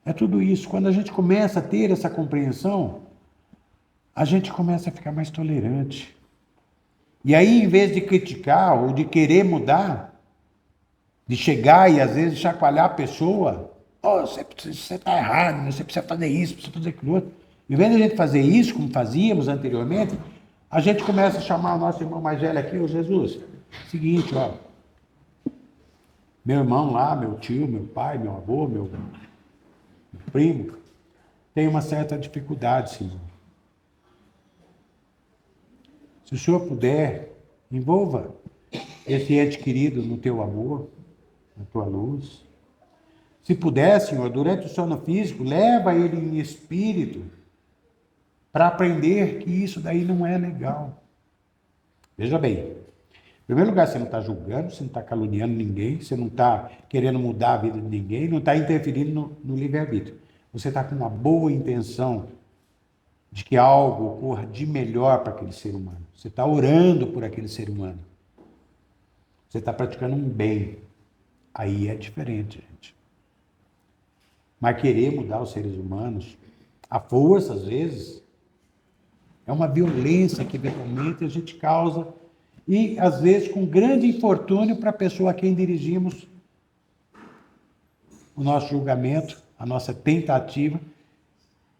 é tudo isso. Quando a gente começa a ter essa compreensão, a gente começa a ficar mais tolerante. E aí, em vez de criticar ou de querer mudar, de chegar e às vezes chacoalhar a pessoa, você está errado, você precisa fazer isso, precisa fazer aquilo outro. Em vez de a gente fazer isso, como fazíamos anteriormente, a gente começa a chamar o nosso irmão mais velho aqui, ô Jesus, seguinte, meu irmão lá, meu tio, meu pai, meu avô, meu primo, tem uma certa dificuldade, Senhor. Se o Senhor puder, envolva esse ente querido no teu amor, na tua luz. Se puder, Senhor, durante o sono físico, leva ele em espírito para aprender que isso daí não é legal. Veja bem, em primeiro lugar, você não está julgando, você não está caluniando ninguém, você não está querendo mudar a vida de ninguém, não está interferindo no livre-arbítrio. Você está com uma boa intenção de que algo ocorra de melhor para aquele ser humano. Você está orando por aquele ser humano. Você está praticando um bem. Aí é diferente, gente. Mas querer mudar os seres humanos, à força, às vezes, é uma violência que eventualmente a gente causa e, às vezes, com grande infortúnio para a pessoa a quem dirigimos o nosso julgamento, a nossa tentativa,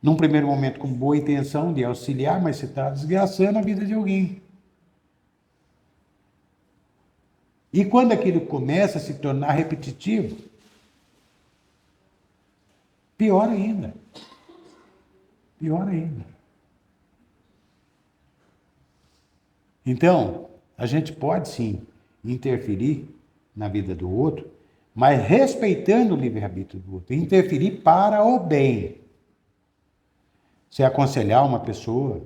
num primeiro momento com boa intenção de auxiliar, mas você está desgraçando a vida de alguém. E quando aquilo começa a se tornar repetitivo, pior ainda. Pior ainda. Então, a gente pode sim interferir na vida do outro, mas respeitando o livre-arbítrio do outro. Interferir para o bem. Você aconselhar uma pessoa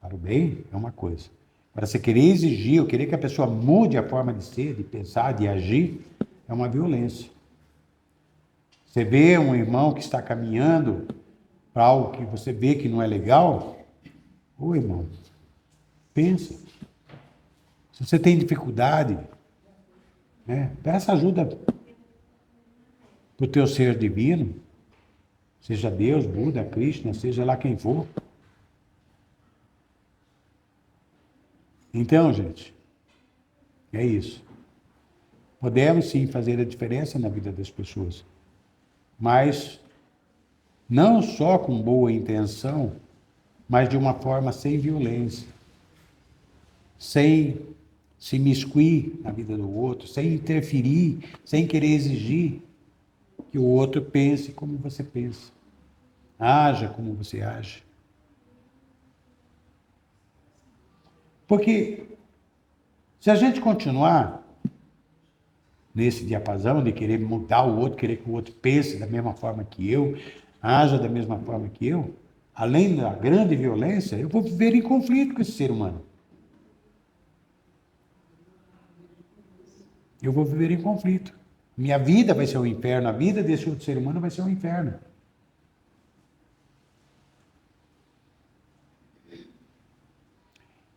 para o bem é uma coisa. Para você querer exigir, ou querer que a pessoa mude a forma de ser, de pensar, de agir, é uma violência. Você vê um irmão que está caminhando para algo que você vê que não é legal, ô irmão, pensa. Se você tem dificuldade, peça ajuda para o teu ser divino, seja Deus, Buda, Krishna, seja lá quem for. Então, gente, é isso. Podemos sim fazer a diferença na vida das pessoas, mas não só com boa intenção, mas de uma forma sem violência, sem se imiscuir na vida do outro, sem interferir, sem querer exigir que o outro pense como você pensa, haja como você age. Porque se a gente continuar nesse diapasão de querer mudar o outro, querer que o outro pense da mesma forma que eu, haja da mesma forma que eu, além da grande violência, eu vou viver em conflito com esse ser humano. Eu vou viver em conflito. Minha vida vai ser um inferno, a vida desse outro ser humano vai ser um inferno.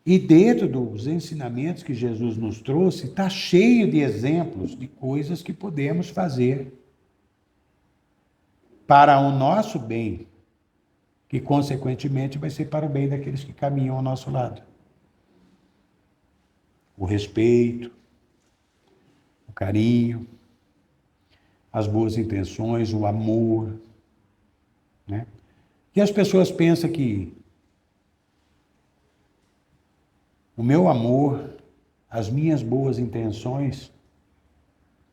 E dentro dos ensinamentos que Jesus nos trouxe, está cheio de exemplos de coisas que podemos fazer para o nosso bem, que consequentemente vai ser para o bem daqueles que caminham ao nosso lado. O respeito, o carinho, as boas intenções, o amor, né? E as pessoas pensam que o meu amor, as minhas boas intenções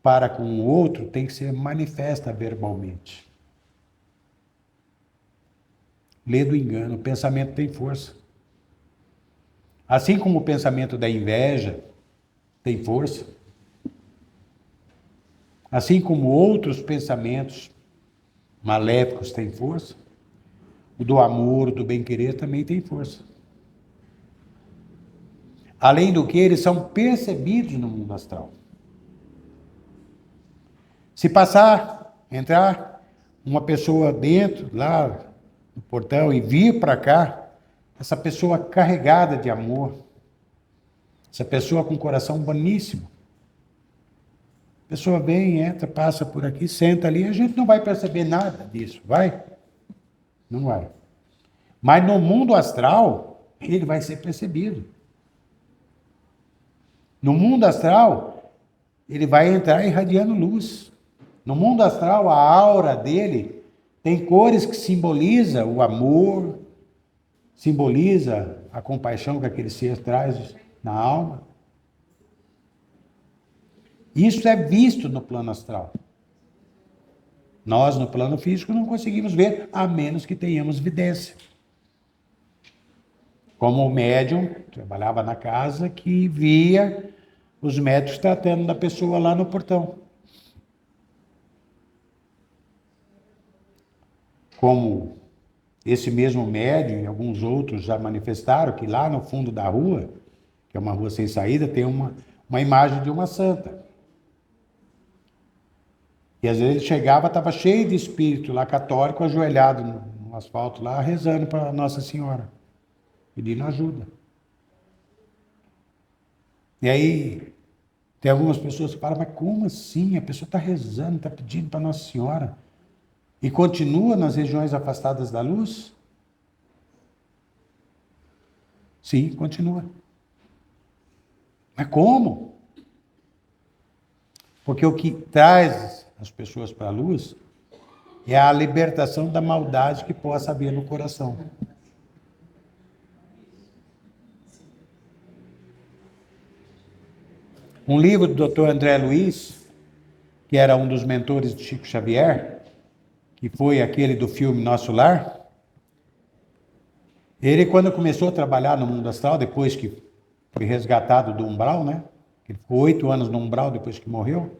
para com o outro tem que ser manifesta verbalmente. Lê do engano, o pensamento tem força. Assim como o pensamento da inveja tem força, assim como outros pensamentos maléficos têm força, o do amor, o do bem-querer também tem força. Além do que, eles são percebidos no mundo astral. Se entrar uma pessoa dentro, lá no portão, e vir para cá, essa pessoa carregada de amor, essa pessoa com um coração boníssimo, a pessoa vem, entra, passa por aqui, senta ali, a gente não vai perceber nada disso, vai? Não vai. Mas no mundo astral, ele vai ser percebido. No mundo astral, ele vai entrar irradiando luz. No mundo astral, a aura dele tem cores que simboliza o amor, simboliza a compaixão que aquele ser traz na alma. Isso é visto no plano astral. Nós, no plano físico, não conseguimos ver, a menos que tenhamos vidência. Como o médium, trabalhava na casa, que via os médicos tratando da pessoa lá no portão. Como esse mesmo médium e alguns outros já manifestaram que lá no fundo da rua, que é uma rua sem saída, tem uma imagem de uma santa. E às vezes ele chegava, estava cheio de espírito lá católico, ajoelhado no asfalto lá, rezando para Nossa Senhora, pedindo ajuda. E aí, tem algumas pessoas que falam, mas como assim? A pessoa está rezando, está pedindo para Nossa Senhora. E continua nas regiões afastadas da luz? Sim, continua. Mas como? Porque o que traz as pessoas para a luz é a libertação da maldade que possa haver no coração. Um livro do Dr. André Luiz, que era um dos mentores de Chico Xavier, que foi aquele do filme Nosso Lar, ele, quando começou a trabalhar no mundo astral, depois que foi resgatado do umbral, né? Ele ficou 8 anos no umbral depois que morreu.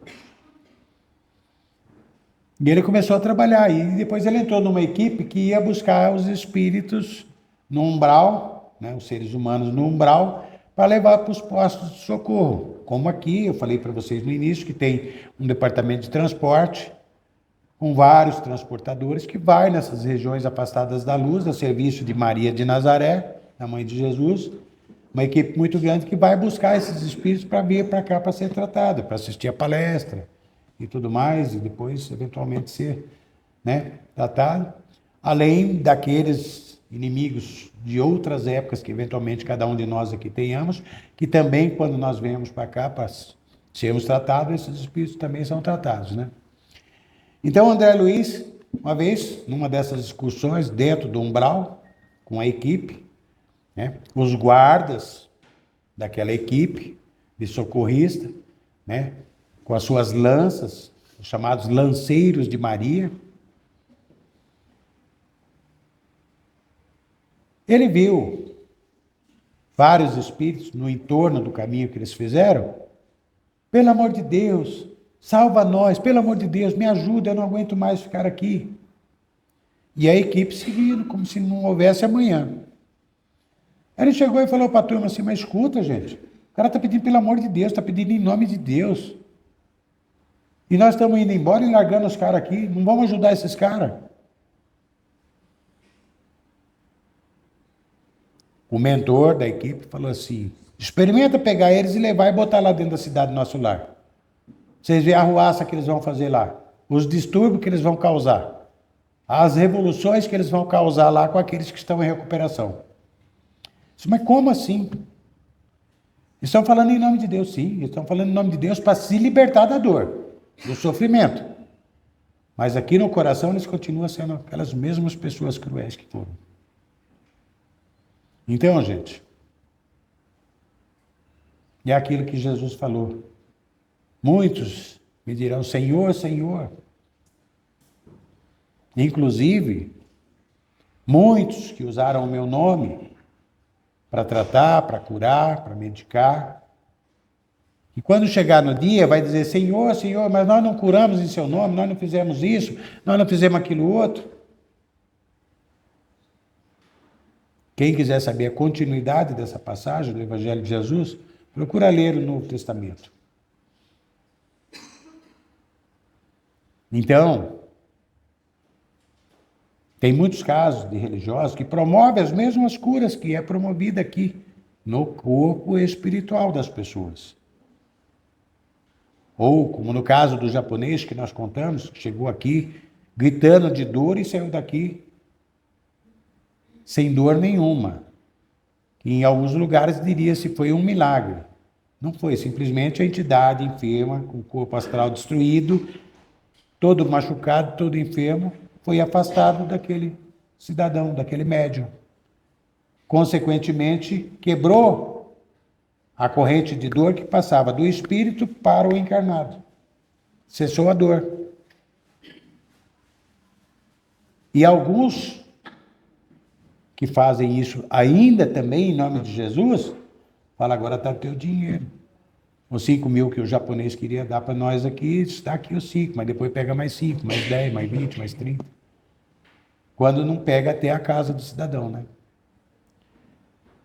E ele começou a trabalhar, e depois ele entrou numa equipe que ia buscar os espíritos no umbral, né, os seres humanos no umbral, para levar para os postos de socorro. Como aqui, eu falei para vocês no início, que tem um departamento de transporte, com vários transportadores, que vai nessas regiões afastadas da luz, a serviço de Maria de Nazaré, a mãe de Jesus, uma equipe muito grande que vai buscar esses espíritos para vir para cá para ser tratado, para assistir a palestra e tudo mais, e depois eventualmente ser, né, tratado, além daqueles inimigos de outras épocas que eventualmente cada um de nós aqui tenhamos, que também quando nós viemos para cá para sermos tratados, esses espíritos também são tratados, né? Então André Luiz, uma vez, numa dessas excursões dentro do umbral, com a equipe, né, os guardas daquela equipe de socorrista, né, com as suas lanças, os chamados lanceiros de Maria, ele viu vários espíritos no entorno do caminho que eles fizeram. Pelo amor de Deus, salva nós, pelo amor de Deus, me ajuda, eu não aguento mais ficar aqui. E a equipe seguindo, como se não houvesse amanhã. Ele chegou e falou para a turma assim, mas escuta, gente, o cara está pedindo pelo amor de Deus, está pedindo em nome de Deus. E nós estamos indo embora e largando os caras aqui, não vamos ajudar esses caras. O mentor da equipe falou assim, experimenta pegar eles e levar e botar lá dentro da cidade do Nosso Lar. Vocês veem a arruaça que eles vão fazer lá, os distúrbios que eles vão causar. as revoluções que eles vão causar lá com aqueles que estão em recuperação. Mas como assim? Eles estão falando em nome de Deus, sim. Eles estão falando em nome de Deus para se libertar da dor, do sofrimento. Mas aqui no coração eles continuam sendo aquelas mesmas pessoas cruéis que foram. Então, gente, é aquilo que Jesus falou. Muitos me dirão, Senhor, Senhor. Inclusive, muitos que usaram o meu nome para tratar, para curar, para medicar. E quando chegar no dia, vai dizer, Senhor, Senhor, mas nós não curamos em seu nome, nós não fizemos isso, nós não fizemos aquilo outro. Quem quiser saber a continuidade dessa passagem do Evangelho de Jesus, procura ler o Novo Testamento. Então, tem muitos casos de religiosos que promovem as mesmas curas que é promovida aqui no corpo espiritual das pessoas. Ou, como no caso do japonês que nós contamos, que chegou aqui gritando de dor e saiu daqui sem dor nenhuma. E em alguns lugares diria-se foi um milagre. Não foi, simplesmente a entidade enferma, com o corpo astral destruído, todo machucado, todo enfermo, foi afastado daquele cidadão, daquele médium. Consequentemente, quebrou a corrente de dor que passava do espírito para o encarnado. Cessou a dor. E alguns que fazem isso ainda também em nome de Jesus, falam, agora está o teu dinheiro. Os 5 mil que o japonês queria dar para nós aqui, está aqui os 5, mas depois pega mais 5, mais 10, mais 20, mais 30. Quando não pega até a casa do cidadão, né?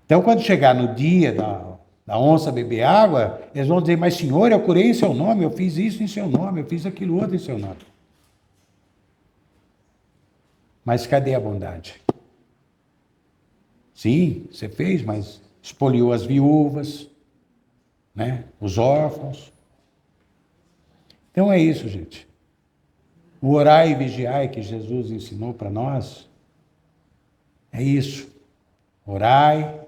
Então, quando chegar no dia da onça beber água, eles vão dizer, mas senhor, eu curei em seu nome, eu fiz isso em seu nome, eu fiz aquilo outro em seu nome. Mas cadê a bondade? Sim, você fez, mas expoliou as viúvas, né? Os órfãos. Então é isso, gente. O orai e vigiai que Jesus ensinou para nós é isso. Orai,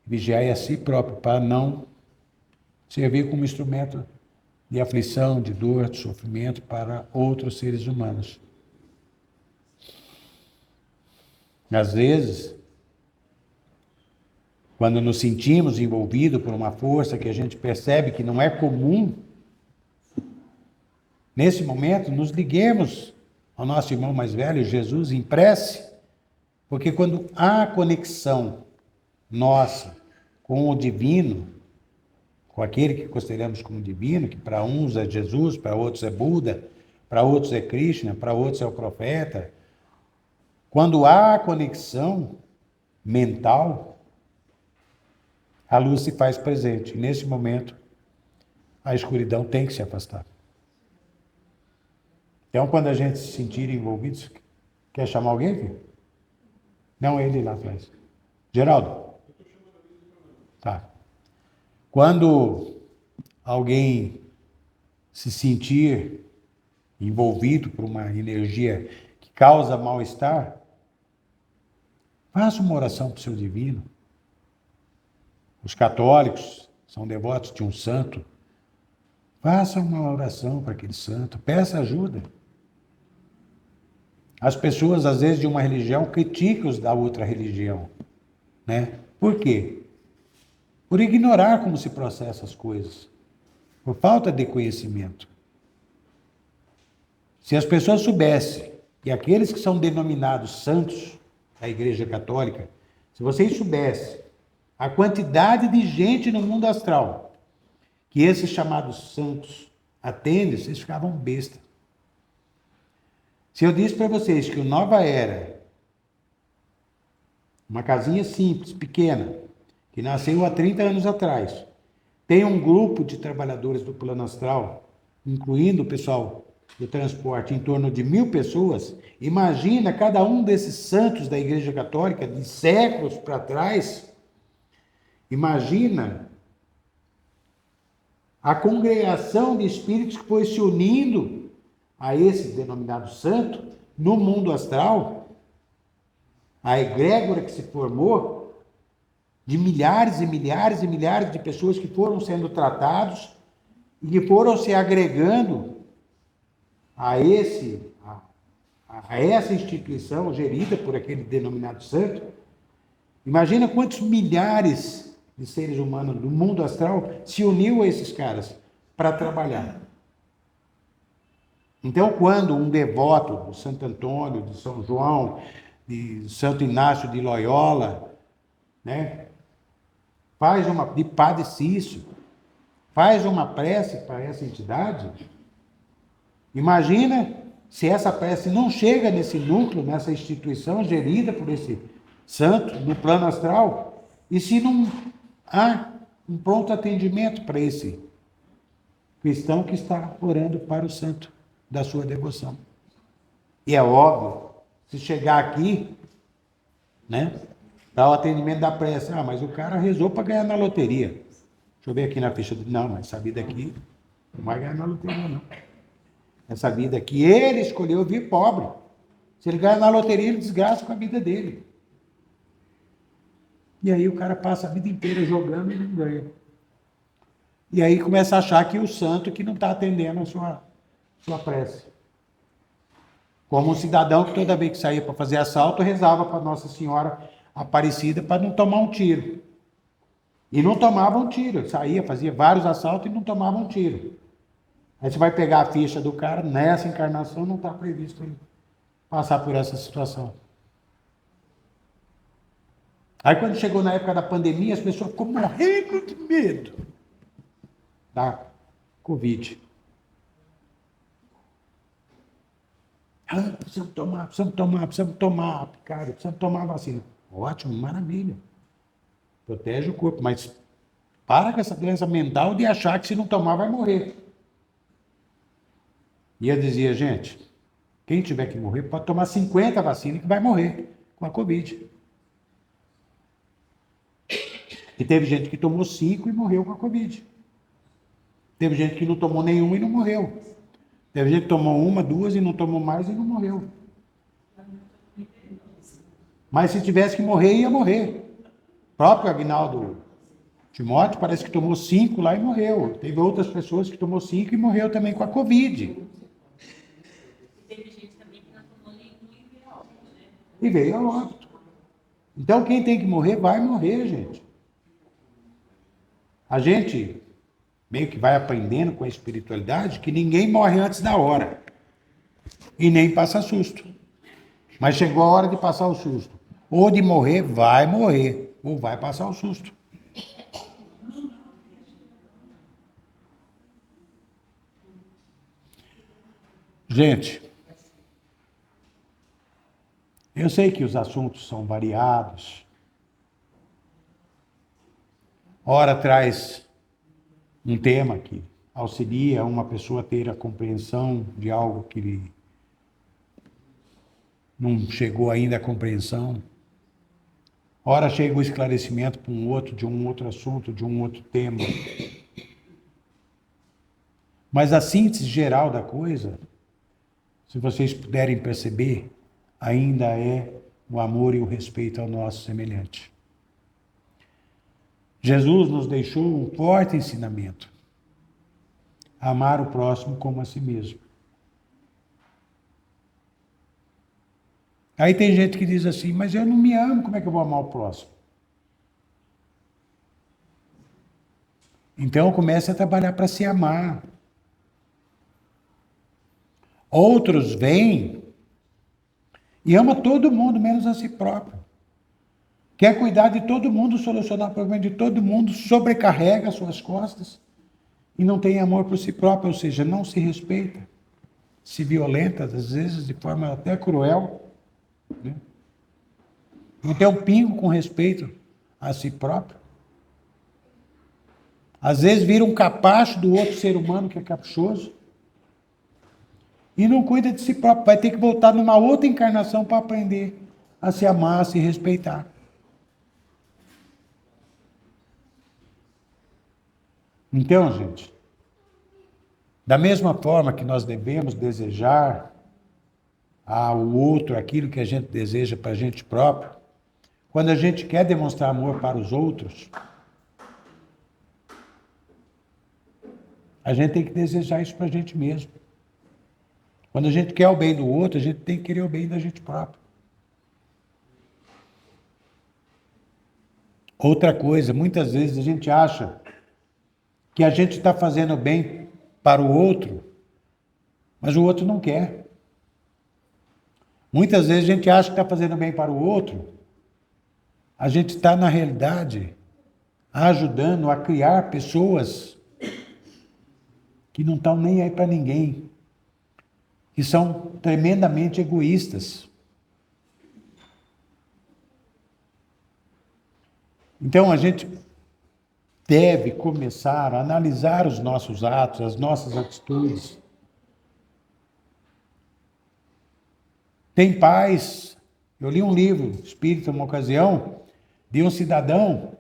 vigiai a si próprio para não servir como instrumento de aflição, de dor, de sofrimento para outros seres humanos. Às vezes, quando nos sentimos envolvidos por uma força que a gente percebe que não é comum, nesse momento, nos liguemos ao nosso irmão mais velho, Jesus, em prece, porque quando há conexão nossa com o divino, com aquele que consideramos como divino, que para uns é Jesus, para outros é Buda, para outros é Krishna, para outros é o profeta, quando há conexão mental, a luz se faz presente. E nesse momento, a escuridão tem que se afastar. Então, quando a gente se sentir envolvido, quer chamar alguém aqui? Não, ele lá atrás. Geraldo? Tá. Quando alguém se sentir envolvido por uma energia que causa mal-estar, faça uma oração para o seu divino. Os católicos são devotos de um santo. Faça uma oração para aquele santo. Peça ajuda. As pessoas, às vezes, de uma religião, criticam os da outra religião. Né? Por quê? Por ignorar como se processa as coisas. Por falta de conhecimento. Se as pessoas soubessem, e aqueles que são denominados santos da Igreja Católica, se vocês soubessem a quantidade de gente no mundo astral que esses chamados santos atendem, vocês ficavam besta. Se eu disse para vocês que o Nova Era, uma casinha simples, pequena, que nasceu há 30 anos atrás, tem um grupo de trabalhadores do plano astral, incluindo o pessoal do transporte, em torno de 1.000 pessoas, imagina cada um desses santos da Igreja Católica, de séculos para trás, imagina a congregação de espíritos que foi se unindo a esse denominado santo no mundo astral, a egrégora que se formou de milhares e milhares e milhares de pessoas que foram sendo tratados e que foram se agregando a essa instituição gerida por aquele denominado santo. Imagina quantos milhares de seres humanos do mundo astral se uniu a esses caras para trabalhar. Então, quando um devoto de Santo Antônio, de São João, de Santo Inácio de Loyola, né, de Padre Cício, faz uma prece para essa entidade, imagina se essa prece não chega nesse núcleo, nessa instituição gerida por esse santo, no plano astral, e se não há um pronto atendimento para esse cristão que está orando para o santo da sua devoção. E é óbvio, se chegar aqui, né, dá o atendimento da prece, mas o cara rezou para ganhar na loteria. Deixa eu ver aqui na ficha dele. Não, mas essa vida aqui não vai ganhar na loteria, não. Essa vida aqui, ele escolheu vir pobre. Se ele ganhar na loteria, ele desgasta com a vida dele. E aí o cara passa a vida inteira jogando e não ganha. E aí começa a achar que o santo que não está atendendo a sua prece. Como um cidadão que toda vez que saía para fazer assalto, rezava para Nossa Senhora Aparecida para não tomar um tiro. E não tomava um tiro. Saía, fazia vários assaltos e não tomava um tiro. Aí você vai pegar a ficha do cara, nessa encarnação não está previsto ele passar por essa situação. Aí quando chegou na época da pandemia, as pessoas ficou morrendo de medo da Covid. Precisamos tomar, cara, precisamos tomar a vacina. Ótimo, maravilha. Protege o corpo, mas para com essa doença mental de achar que se não tomar vai morrer. E eu dizia, gente, quem tiver que morrer pode tomar 50 vacinas que vai morrer com a Covid. E teve gente que tomou 5 e morreu com a Covid. Teve gente que não tomou nenhuma e não morreu. Teve gente que tomou 1, 2 e não tomou mais e não morreu. Mas se tivesse que morrer, ia morrer. O próprio Agnaldo Timóteo parece que tomou 5 lá e morreu. Teve outras pessoas que tomou 5 e morreu também com a Covid.
Teve gente também que não tomou nenhum e veio a óbito, né?
E veio a óbito. Então quem tem que morrer, vai morrer, gente. A gente meio que vai aprendendo com a espiritualidade que ninguém morre antes da hora. E nem passa susto. Mas chegou a hora de passar o susto. Ou de morrer, vai morrer. Ou vai passar o susto. Gente, eu sei que os assuntos são variados. Ora traz um tema que auxilia uma pessoa a ter a compreensão de algo que lhe não chegou ainda à compreensão. Ora chega o esclarecimento para de um outro assunto, de um outro tema. Mas a síntese geral da coisa, se vocês puderem perceber, ainda é o amor e o respeito ao nosso semelhante. Jesus nos deixou um forte ensinamento. Amar o próximo como a si mesmo. Aí tem gente que diz assim, mas eu não me amo, como é que eu vou amar o próximo? Então comece a trabalhar para se amar. Outros vêm e ama todo mundo, menos a si próprio. Quer cuidar de todo mundo, solucionar o problema de todo mundo, sobrecarrega suas costas e não tem amor por si próprio, ou seja, não se respeita, se violenta, às vezes de forma até cruel, né? Não tem um pingo com respeito a si próprio. Às vezes vira um capacho do outro ser humano que é caprichoso e não cuida de si próprio. Vai ter que voltar numa outra encarnação para aprender a se amar, a se respeitar. Então, gente, da mesma forma que nós devemos desejar ao outro aquilo que a gente deseja para a gente próprio, quando a gente quer demonstrar amor para os outros, a gente tem que desejar isso para a gente mesmo. Quando a gente quer o bem do outro, a gente tem que querer o bem da gente próprio. Outra coisa, muitas vezes a gente acha que a gente está fazendo bem para o outro, mas o outro não quer. Muitas vezes a gente acha que está fazendo bem para o outro, a gente está, na realidade, ajudando a criar pessoas que não estão nem aí para ninguém, que são tremendamente egoístas. Então a gente deve começar a analisar os nossos atos, as nossas atitudes. Tem pais, eu li um livro espírita uma ocasião, de um cidadão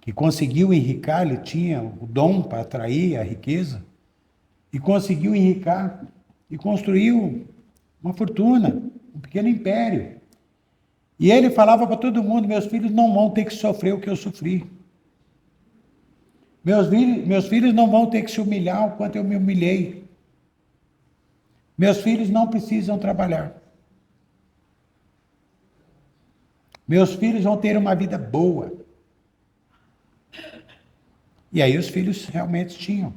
que conseguiu enriquecer, ele tinha o dom para atrair a riqueza, e conseguiu enriquecer e construiu uma fortuna, um pequeno império. E ele falava para todo mundo, meus filhos não vão ter que sofrer o que eu sofri. Meus filhos não vão ter que se humilhar o quanto eu me humilhei. Meus filhos não precisam trabalhar. Meus filhos vão ter uma vida boa. E aí os filhos realmente tinham.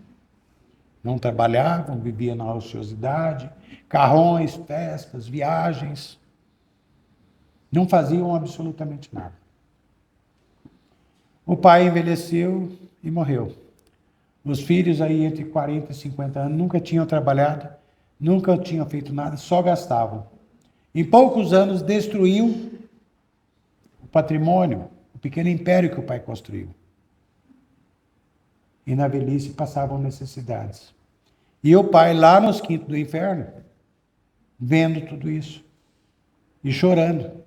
Não trabalhavam, viviam na ociosidade, carrões, festas, viagens. Não faziam absolutamente nada. O pai envelheceu e morreu. Os filhos aí entre 40 e 50 anos nunca tinham trabalhado, nunca tinham feito nada, só gastavam. Em poucos anos destruiu o patrimônio, o pequeno império que o pai construiu. E na velhice passavam necessidades. E o pai lá nos quintos do inferno, vendo tudo isso e chorando.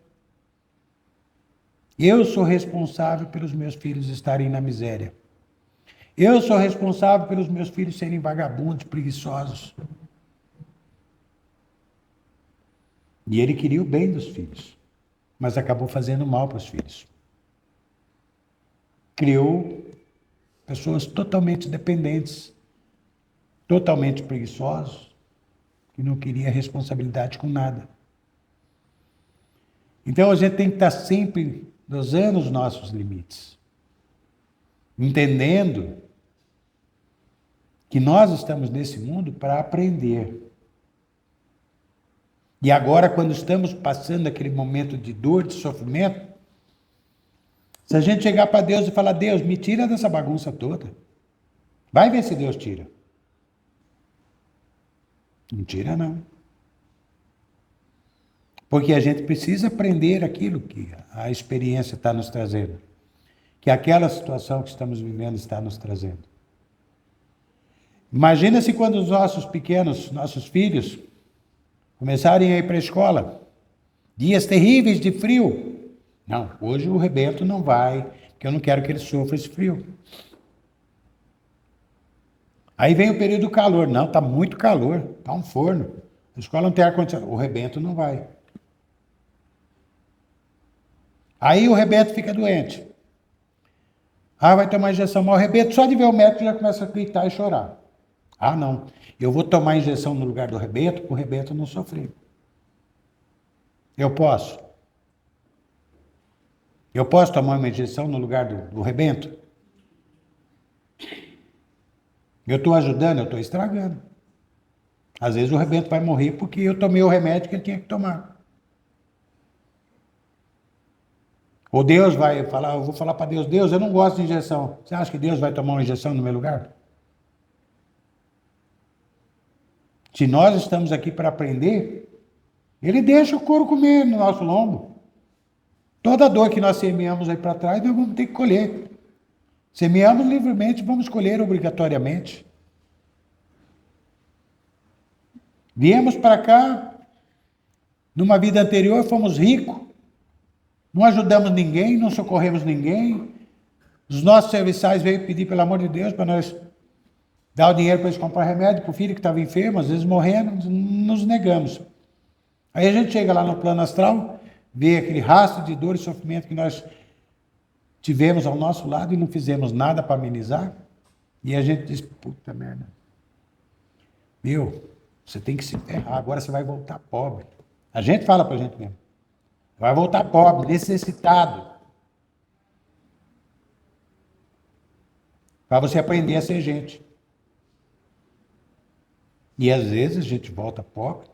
Eu sou responsável pelos meus filhos estarem na miséria. Eu sou responsável pelos meus filhos serem vagabundos, preguiçosos. E ele queria o bem dos filhos, mas acabou fazendo mal para os filhos. Criou pessoas totalmente dependentes, totalmente preguiçosos, que não queriam responsabilidade com nada. Então a gente tem que estar sempre dosando os nossos limites, entendendo que nós estamos nesse mundo para aprender. E agora, quando estamos passando aquele momento de dor, de sofrimento, se a gente chegar para Deus e falar, Deus, me tira dessa bagunça toda, vai ver se Deus tira. Não tira, não. Porque a gente precisa aprender aquilo que a experiência está nos trazendo, que aquela situação que estamos vivendo está nos trazendo. Imagina se quando os nossos pequenos, nossos filhos, começarem a ir para a escola, dias terríveis de frio. Não, hoje o rebento não vai, porque eu não quero que ele sofra esse frio. Aí vem o período do calor. Não, está muito calor, está um forno. A escola não tem ar-condicionado. O rebento não vai. Aí o rebento fica doente. Ah, vai tomar injeção. Mas o rebento, só de ver o médico, já começa a gritar e chorar. Ah, não. Eu vou tomar injeção no lugar do rebento, para o rebento não sofrer. Eu posso? Eu posso tomar uma injeção no lugar do rebento? Eu estou ajudando, eu estou estragando. Às vezes o rebento vai morrer porque eu tomei o remédio que ele tinha que tomar. Ou Deus vai falar, eu vou falar para Deus, Deus, eu não gosto de injeção. Você acha que Deus vai tomar uma injeção no meu lugar? Se nós estamos aqui para aprender, Ele deixa o couro comer no nosso lombo. Toda dor que nós semeamos aí para trás, nós vamos ter que colher. Semeamos livremente, vamos colher obrigatoriamente. Viemos para cá, numa vida anterior fomos ricos, não ajudamos ninguém, não socorremos ninguém. Os nossos serviçais veio pedir, pelo amor de Deus, para nós dar o dinheiro para eles comprar remédio para o filho que estava enfermo, às vezes morrendo, nos negamos. Aí a gente chega lá no plano astral, vê aquele rastro de dor e sofrimento que nós tivemos ao nosso lado e não fizemos nada para amenizar. E a gente diz, puta merda. Meu, você tem que se ferrar, agora você vai voltar pobre. A gente fala pra gente mesmo. Vai voltar pobre, necessitado. Para você aprender a ser gente. E às vezes a gente volta pobre,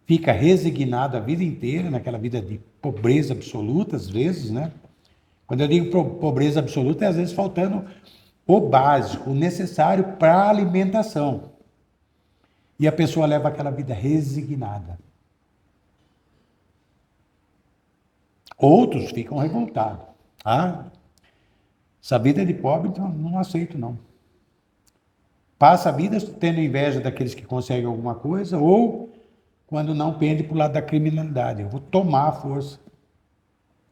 fica resignado a vida inteira, naquela vida de pobreza absoluta, às vezes, né? Quando eu digo pobreza absoluta, é às vezes faltando o básico, o necessário para a alimentação. E a pessoa leva aquela vida resignada. Outros ficam revoltados. Ah, essa vida de pobre, então não aceito, não. Passa a vida tendo inveja daqueles que conseguem alguma coisa, ou quando não pende para o lado da criminalidade. Eu vou tomar a força.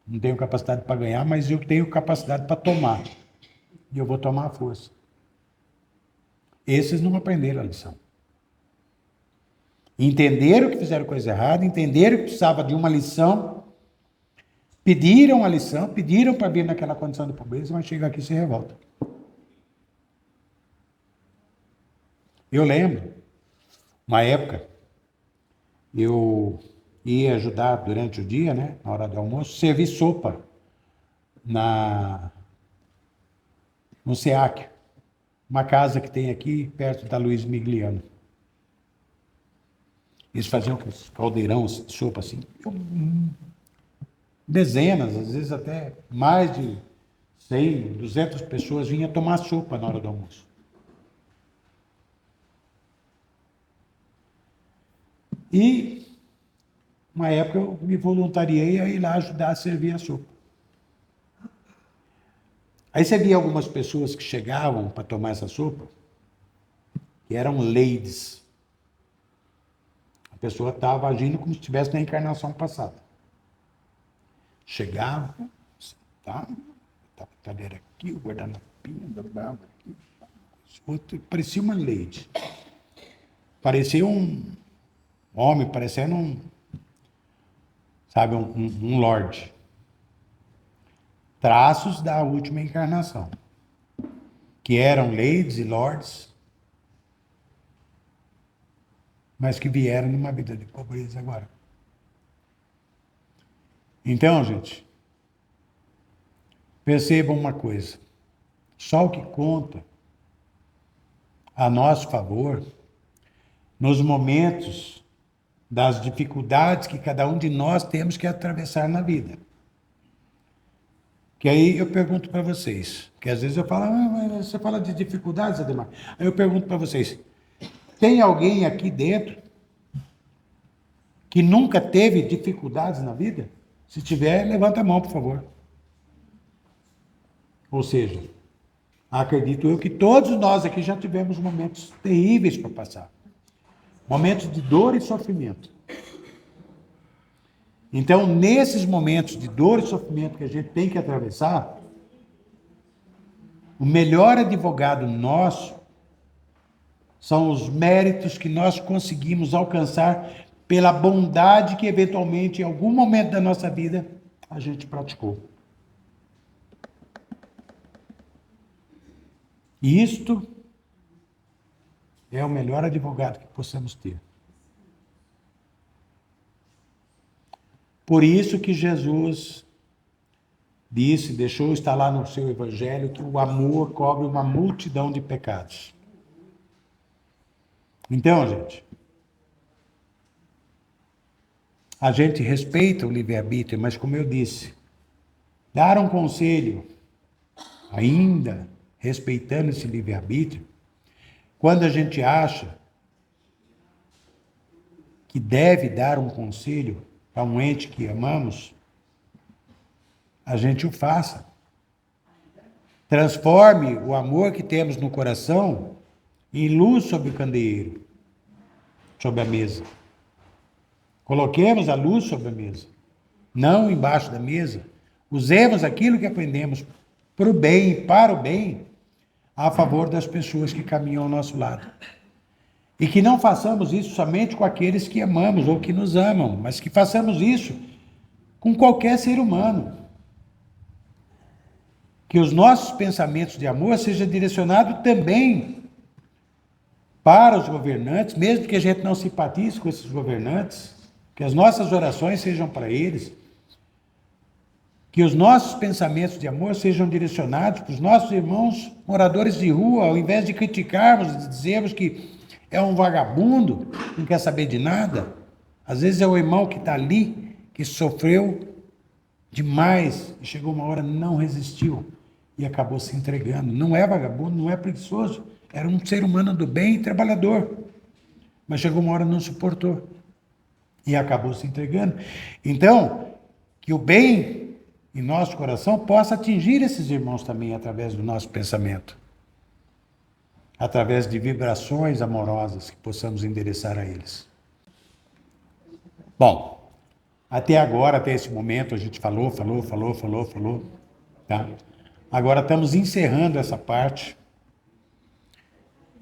Não tenho capacidade para ganhar, mas eu tenho capacidade para tomar. E eu vou tomar a força. Esses não aprenderam a lição. Entenderam que fizeram coisa errada, entenderam que precisava de uma lição, pediram a lição, pediram para vir naquela condição de pobreza, mas chega aqui e se revolta. Eu lembro, uma época, eu ia ajudar durante o dia, né, na hora do almoço, servir sopa no SEAC, uma casa que tem aqui perto da Luiz Migliano. Eles faziam com caldeirão de sopa assim. Dezenas, às vezes até mais de 100, 200 pessoas vinham tomar sopa na hora do almoço. E, uma época, eu me voluntariei a ir lá ajudar a servir a sopa. Aí você via algumas pessoas que chegavam para tomar essa sopa, que eram ladies. A pessoa estava agindo como se estivesse na encarnação passada. Chegava, sentava, a cadeira aqui, o guardanapinho, dobrava aqui. Outro, parecia uma lady. Parecia um homem, parecendo um lorde. Traços da última encarnação, que eram ladies e lords, mas que vieram numa vida de pobreza agora. Então, gente, percebam uma coisa, só o que conta a nosso favor, nos momentos das dificuldades que cada um de nós temos que atravessar na vida. Que aí eu pergunto para vocês, que às vezes eu falo, mas você fala de dificuldades, Ademar. Aí eu pergunto para vocês, tem alguém aqui dentro que nunca teve dificuldades na vida? Se tiver, levanta a mão, por favor. Ou seja, acredito eu que todos nós aqui já tivemos momentos terríveis para passar. Momentos de dor e sofrimento. Então, nesses momentos de dor e sofrimento que a gente tem que atravessar, o melhor advogado nosso são os méritos que nós conseguimos alcançar pela bondade que, eventualmente, em algum momento da nossa vida, a gente praticou. E isto é o melhor advogado que possamos ter. Por isso que Jesus disse, deixou estar lá no seu evangelho, que o amor cobre uma multidão de pecados. Então, gente, a gente respeita o livre-arbítrio, mas como eu disse, dar um conselho, ainda respeitando esse livre-arbítrio, quando a gente acha que deve dar um conselho a um ente que amamos, a gente o faça. Transforme o amor que temos no coração em luz sobre o candeeiro, sobre a mesa. Coloquemos a luz sobre a mesa, não embaixo da mesa. Usemos aquilo que aprendemos para o bem, a favor das pessoas que caminham ao nosso lado. E que não façamos isso somente com aqueles que amamos ou que nos amam, mas que façamos isso com qualquer ser humano. Que os nossos pensamentos de amor sejam direcionados também para os governantes, mesmo que a gente não simpatize com esses governantes, que as nossas orações sejam para eles, que os nossos pensamentos de amor sejam direcionados para os nossos irmãos moradores de rua, ao invés de criticarmos e dizermos que é um vagabundo, não quer saber de nada. Às vezes é o irmão que está ali, que sofreu demais, e chegou uma hora, não resistiu e acabou se entregando. Não é vagabundo, não é preguiçoso, era um ser humano do bem e trabalhador. Mas chegou uma hora, não suportou e acabou se entregando. Então, que o bem em nosso coração possa atingir esses irmãos também através do nosso pensamento, através de vibrações amorosas que possamos endereçar a eles. Bom, até agora, até esse momento, a gente falou, tá? Agora estamos encerrando essa parte,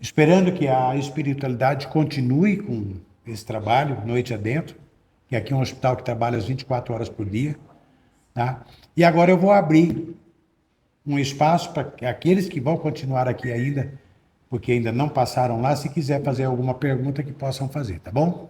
esperando que a espiritualidade continue com esse trabalho, noite adentro, que aqui é um hospital que trabalha as 24 horas por dia, tá? E agora eu vou abrir um espaço para aqueles que vão continuar aqui ainda, porque ainda não passaram lá, se quiser fazer alguma pergunta que possam fazer, tá bom?